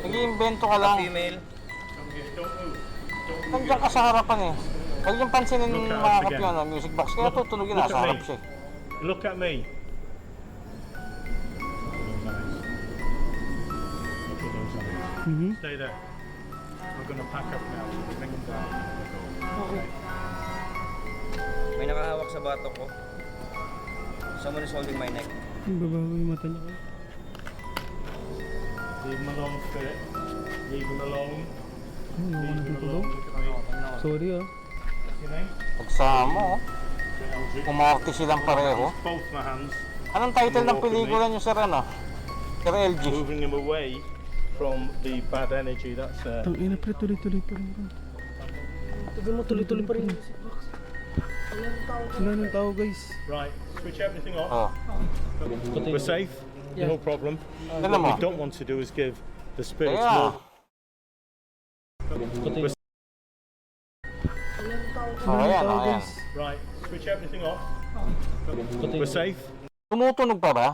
Nag-iimbento ka A lang. female? Don't move. Don't move. Nandiyan ka sa harapan Huwag yung pansinin Look at mga us kapyo, again. music box. Kaya tutulogin Look nasa at harap me. siya. Look at me. Look at those eyes. Stay there. We're going to pack up now. Bring them down. Okay. May nakahawak sa batok ko. Someone is holding my neck. Babago yung mata niya. Leave them alone, Spirit. Leave them alone. Ano Leave them natutulog? alone. Look at me. Sorry What's your name? Pagsama Eldrick. umorte silang pareho. Both my hands. Anong title ng pelikula nyo, Sir, Sir LG? Moving him away from the bad energy that's there. Tang ina pre, tuloy-tuloy pa rin. Tignan mo, tuloy-tuloy pa rin. Wala nang tao guys. Right, switch everything off. Oh, We're safe. Yeah. No problem. alam What mo. we don't want to do is give the spirits Kaya, more. ayan, ayan. Right, switch everything off. We're safe. Tumutunog pa ba?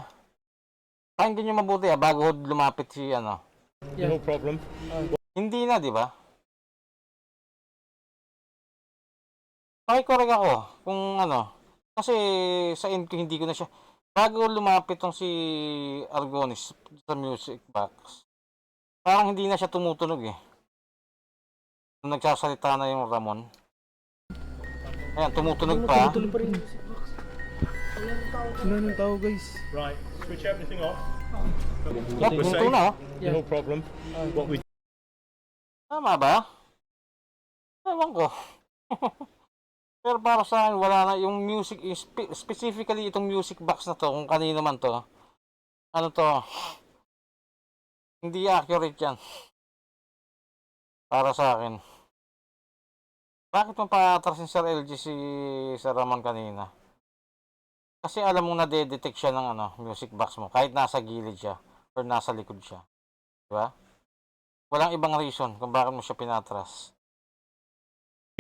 Pakinggan nyo mabuti bago lumapit si Yeah. No problem. Hindi na, di ba? Pakicorrect ako kung ano. Kasi sa end ko hindi ko na siya. Bago lumapit tong si Argonis sa music box, parang hindi na siya tumutunog eh. Nung nagsasalita na yung Ramon. Ayan, tumutunog pa. Wala nang tao, guys. Right, switch everything off. Yeah, We're tumutunog safe. na oh. No problem. What we Tama ba? Ewan ko. Pero para sa akin, wala na yung music, specifically itong music box na to, kung kanino man to. Ano to? Hindi accurate yan. Para sa akin. Bakit mo pa-atrasin Sir LG si Sir Ramon kanina? Kasi alam mong nade-detect siya ng ano, music box mo, kahit nasa gilid siya or nasa likod siya. Diba? Walang ibang reason kung bakit mo siya pinatras.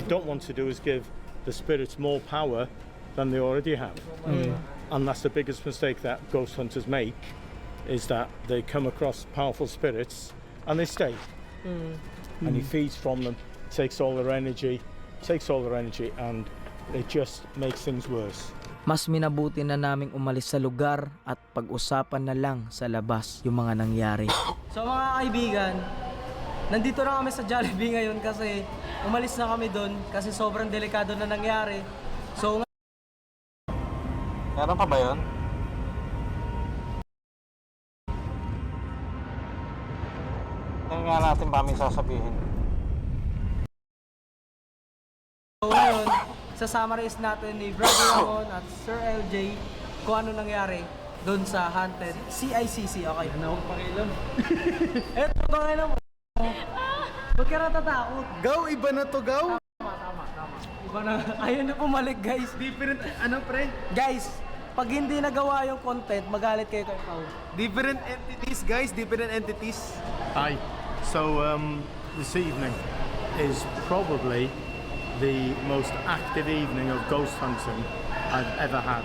don't want to do is give the spirits more power than they already have. And that's the biggest mistake that ghost hunters make, is that they come across powerful spirits and they stay. And he feeds from them, takes all their energy, and it just makes things worse. Mas minabuti na naming umalis sa lugar at pag-usapan na lang sa labas yung mga nangyari. So mga kaibigan, nandito na kami sa Jollibee ngayon kasi umalis na kami doon kasi sobrang delikado na nangyari. So Meron pa ba yun? Tingnan nga natin ba may sasabihin. ngayon, sa-summarize natin ni Brother Ramon at Sir LJ kung ano nangyari doon sa Haunted CICC. Okay. Ano pa kailan? Eto ba ngayon mo? Huwag ka natatakot. Gaw, iba na to, Gaw. Tama. Iba na. Ayaw na pumalik, guys. Different, ano pre? Guys, pag hindi nagawa yung content, magalit kayo kay Pao. Different entities, guys. Different entities. Hi. So this evening is probably the most active evening of ghost hunting I've ever had.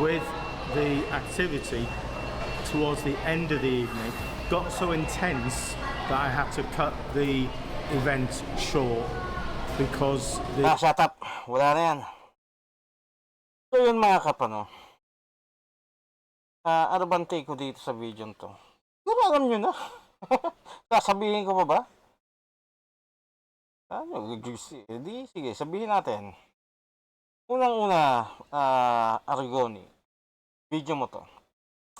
With the activity towards the end of the evening got so intense that I had to cut the event short because the Shut up. Wala na yan. So yun mga kapano. Ano bang take ko dito sa video to? Siguro alam nyo na. Sasabihin ko pa ba? Ano? Di, sige, sabihin natin. Unang-una, Argoni. Video mo to.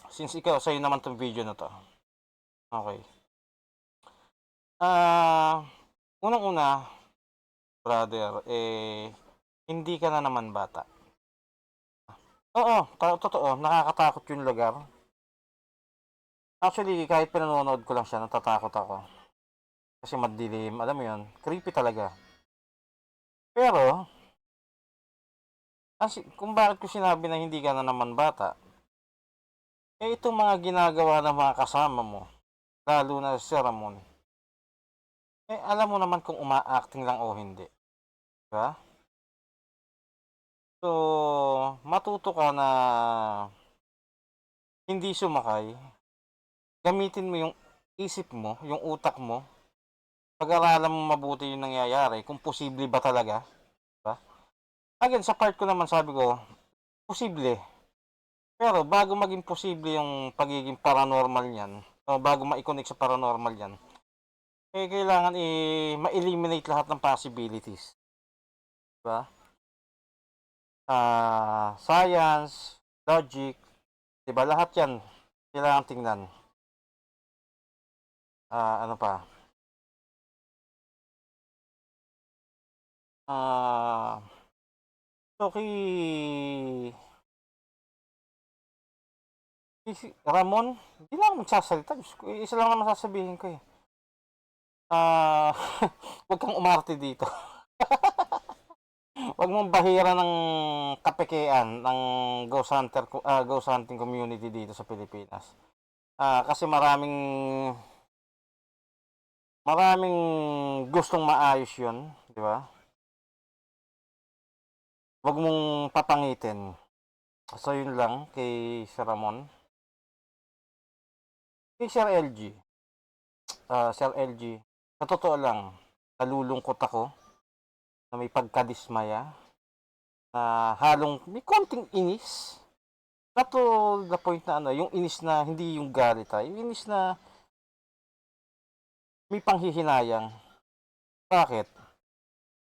Since ikaw, sa'yo naman tong video na to. Okay. Unang-una, brother, hindi ka na naman bata. Oo, totoo, nakakatakot yung lugar. Actually, kahit pinanonood ko lang siya, natatakot ako. Kasi madilim, alam mo yun, creepy talaga. Pero, kung bakit ko sinabi na hindi ka na naman bata, itong mga ginagawa ng mga kasama mo, lalo na si Ramon, alam mo naman kung uma-acting lang o hindi. Diba? So, matuto ka na hindi sumakay. Gamitin mo yung isip mo, yung utak mo. Pag-aralan mo mabuti yung nangyayari, kung posible ba talaga. Diba? Again, sa part ko naman sabi ko, posible. Pero bago maging posible yung pagiging paranormal niyan, o bago ma-connect sa paranormal yan, kailangan ma-eliminate lahat ng possibilities. Diba? Science, logic, diba? Lahat yan kailangan tingnan. Ano pa? So si Ramon, hindi lang ako magsasalita. Isa lang naman sasabihin ko eh. Huwag kang umarte dito. Huwag mong bahira ng kapekean ng ghost hunting community dito sa Pilipinas. Kasi maraming gustong maayos 'yun, di ba? Huwag mong papangitin. So yun lang kay Sir Ramon. Kay Sir LG. Sir LG, sa totoo lang, nalulungkot ako na may pagkadismaya na halong may konting inis. Not to the point na ano, yung inis na hindi yung galit yung inis na may panghihinayang. Bakit?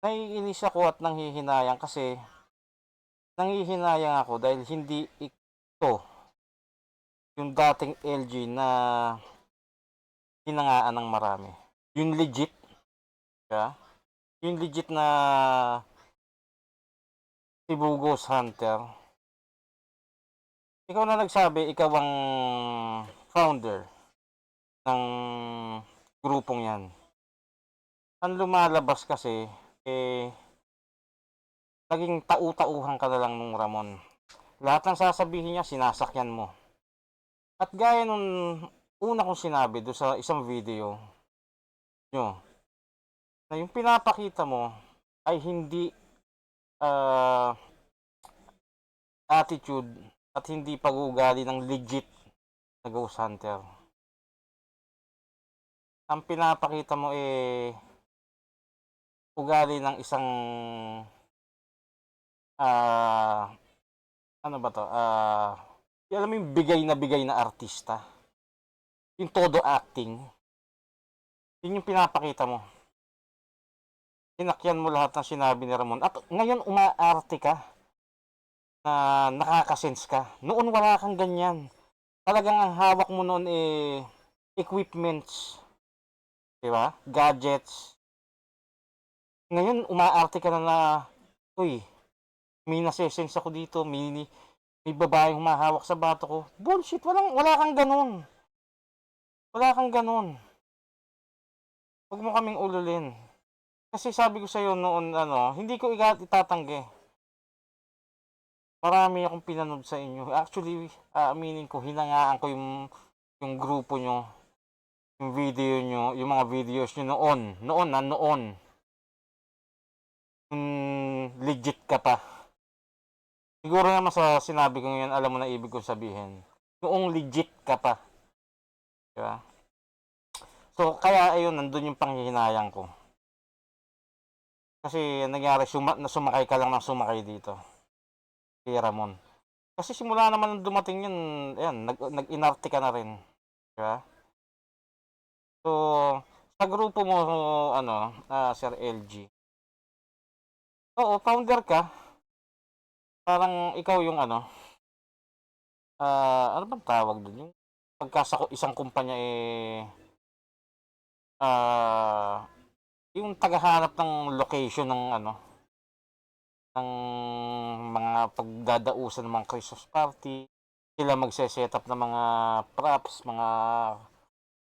Naiinis ako at nanghihinayang kasi nanghihinayang ako dahil hindi ito yung dating LG na hinangaan ng marami. Yung legit, yeah? Yung legit na Cebu Ghost Hunter. Ikaw na nagsabi, ikaw ang founder ng grupong yan. Ang lumalabas kasi, naging tau-tauhan ka na lang nung Ramon. Lahat ng sasabihin niya, sinasakyan mo. At gaya nung una kong sinabi doon sa isang video nyo, na yung pinapakita mo ay hindi attitude at hindi pag-uugali ng legit na ghost hunter. Ang pinapakita mo ugali ng isang ano ba to? Alam mo yung bigay na artista. Yung todo acting. Yun yung pinapakita mo. Sinakyan mo lahat ng sinabi ni Ramon. At ngayon umaarte ka na nakakasense ka. Noon wala kang ganyan. Talagang ang hawak mo noon equipments. Diba? Gadgets. Ngayon umaarte ka na uy, may nasesense ako dito, may babaeng humahawak sa bato ko. Bullshit, wala kang ganun. Wala kang ganun. Huwag mo kaming ululin. Kasi sabi ko sa'yo noon, hindi ko itatanggi. Marami akong pinanood sa inyo. Actually, aaminin ko, hinangaan ko yung grupo nyo, yung video nyo, yung mga videos nyo noon. Legit ka pa. Siguro naman sa sinabi ko ngayon, alam mo na ibig kong sabihin. Noong legit ka pa. Diba? So, kaya ayun, nandun yung panghihinayang ko. Kasi nangyari, sumakay ka lang ng sumakay dito. Kay Ramon. Kasi simula naman nung dumating yun, ayan, nag-inarte ka na rin. Diba? So, sa grupo mo, Sir LG. Oo, founder ka. Parang ikaw yung ano bang tawag dun? Yung pagka isang kumpanya yung tagahanap ng location ng ng mga pagdadausan ng mga Christmas party, sila magse-set up ng mga props, mga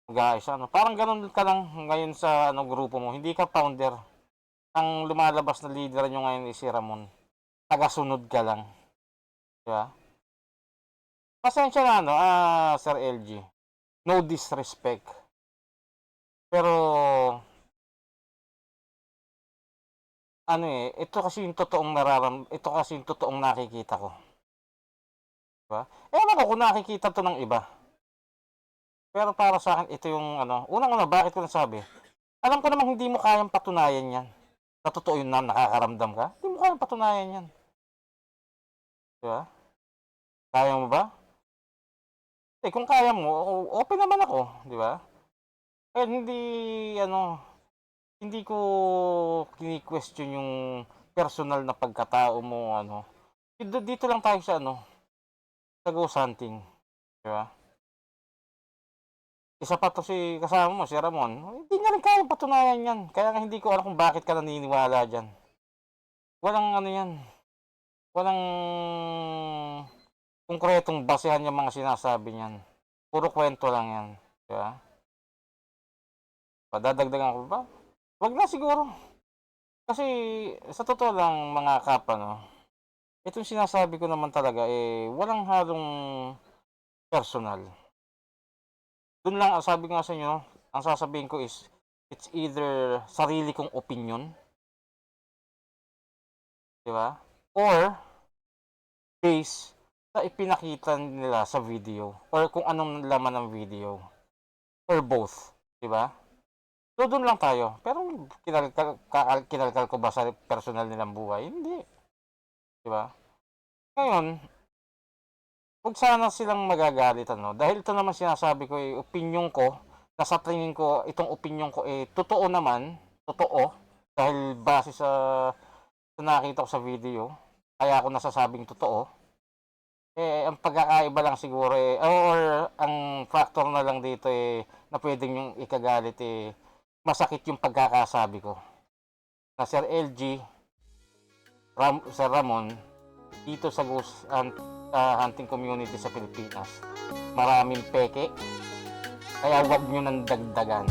guys, parang ganun ka lang ngayon sa grupo mo. Hindi ka founder. Ang lumalabas na leader nyo ngayon si Ramon. Tagasunod ka lang. Diba? Pasensya na, Sir LG. No disrespect. Pero, ito kasi yung totoong nakikita ko. Diba? Ewan ko kung nakikita to ng iba. Pero para sa akin, ito yung unang-una, bakit ko nasabi? Alam ko namang hindi mo kayang patunayan yan. Na totoo yun na nakakaramdam ka. Hindi mo kayang patunayan yan. Diba? Kaya mo ba? Kung kaya mo, open naman ako, di ba? Kaya hindi ko kini-question yung personal na pagkatao mo, Dito lang tayo sa sa ghost hunting, di ba? Isa pa to si kasama mo, si Ramon. Hindi niya rin kayang patunayan yan. Kaya nga hindi ko alam kung bakit ka naniniwala dyan. Walang yan. Walang konkretong basehan yung mga sinasabi niyan. Puro kwento lang yan. Diba? Padadagdagan ko ba? Wag na siguro. Kasi sa totoo lang mga kap, itong sinasabi ko naman talaga walang halong personal. Doon lang, sabi ko nga sa inyo, ang sasabihin ko is it's either sarili kong opinion, diba? Or base sa ipinakita nila sa video or kung anong laman ng video or both, di ba? So doon lang tayo. Pero kinalkal ko ba sa personal nilang buhay? Hindi. Di ba? Ngayon, huwag sana silang magagalit, ano? Dahil ito naman sinasabi ko, opinion ko, nasa tingin ko, itong opinion ko, totoo naman, totoo, dahil base sa nakita ko sa video, kaya ako nasasabing totoo. Ang pagkakaiba lang siguro, or ang factor na lang dito, na pwedeng yung ikagalit, masakit yung pagkakasabi ko. Na Sir LG, Sir Ramon, dito sa ghost hunting community sa Pilipinas, maraming peke, kaya wag nyo nang dagdagan.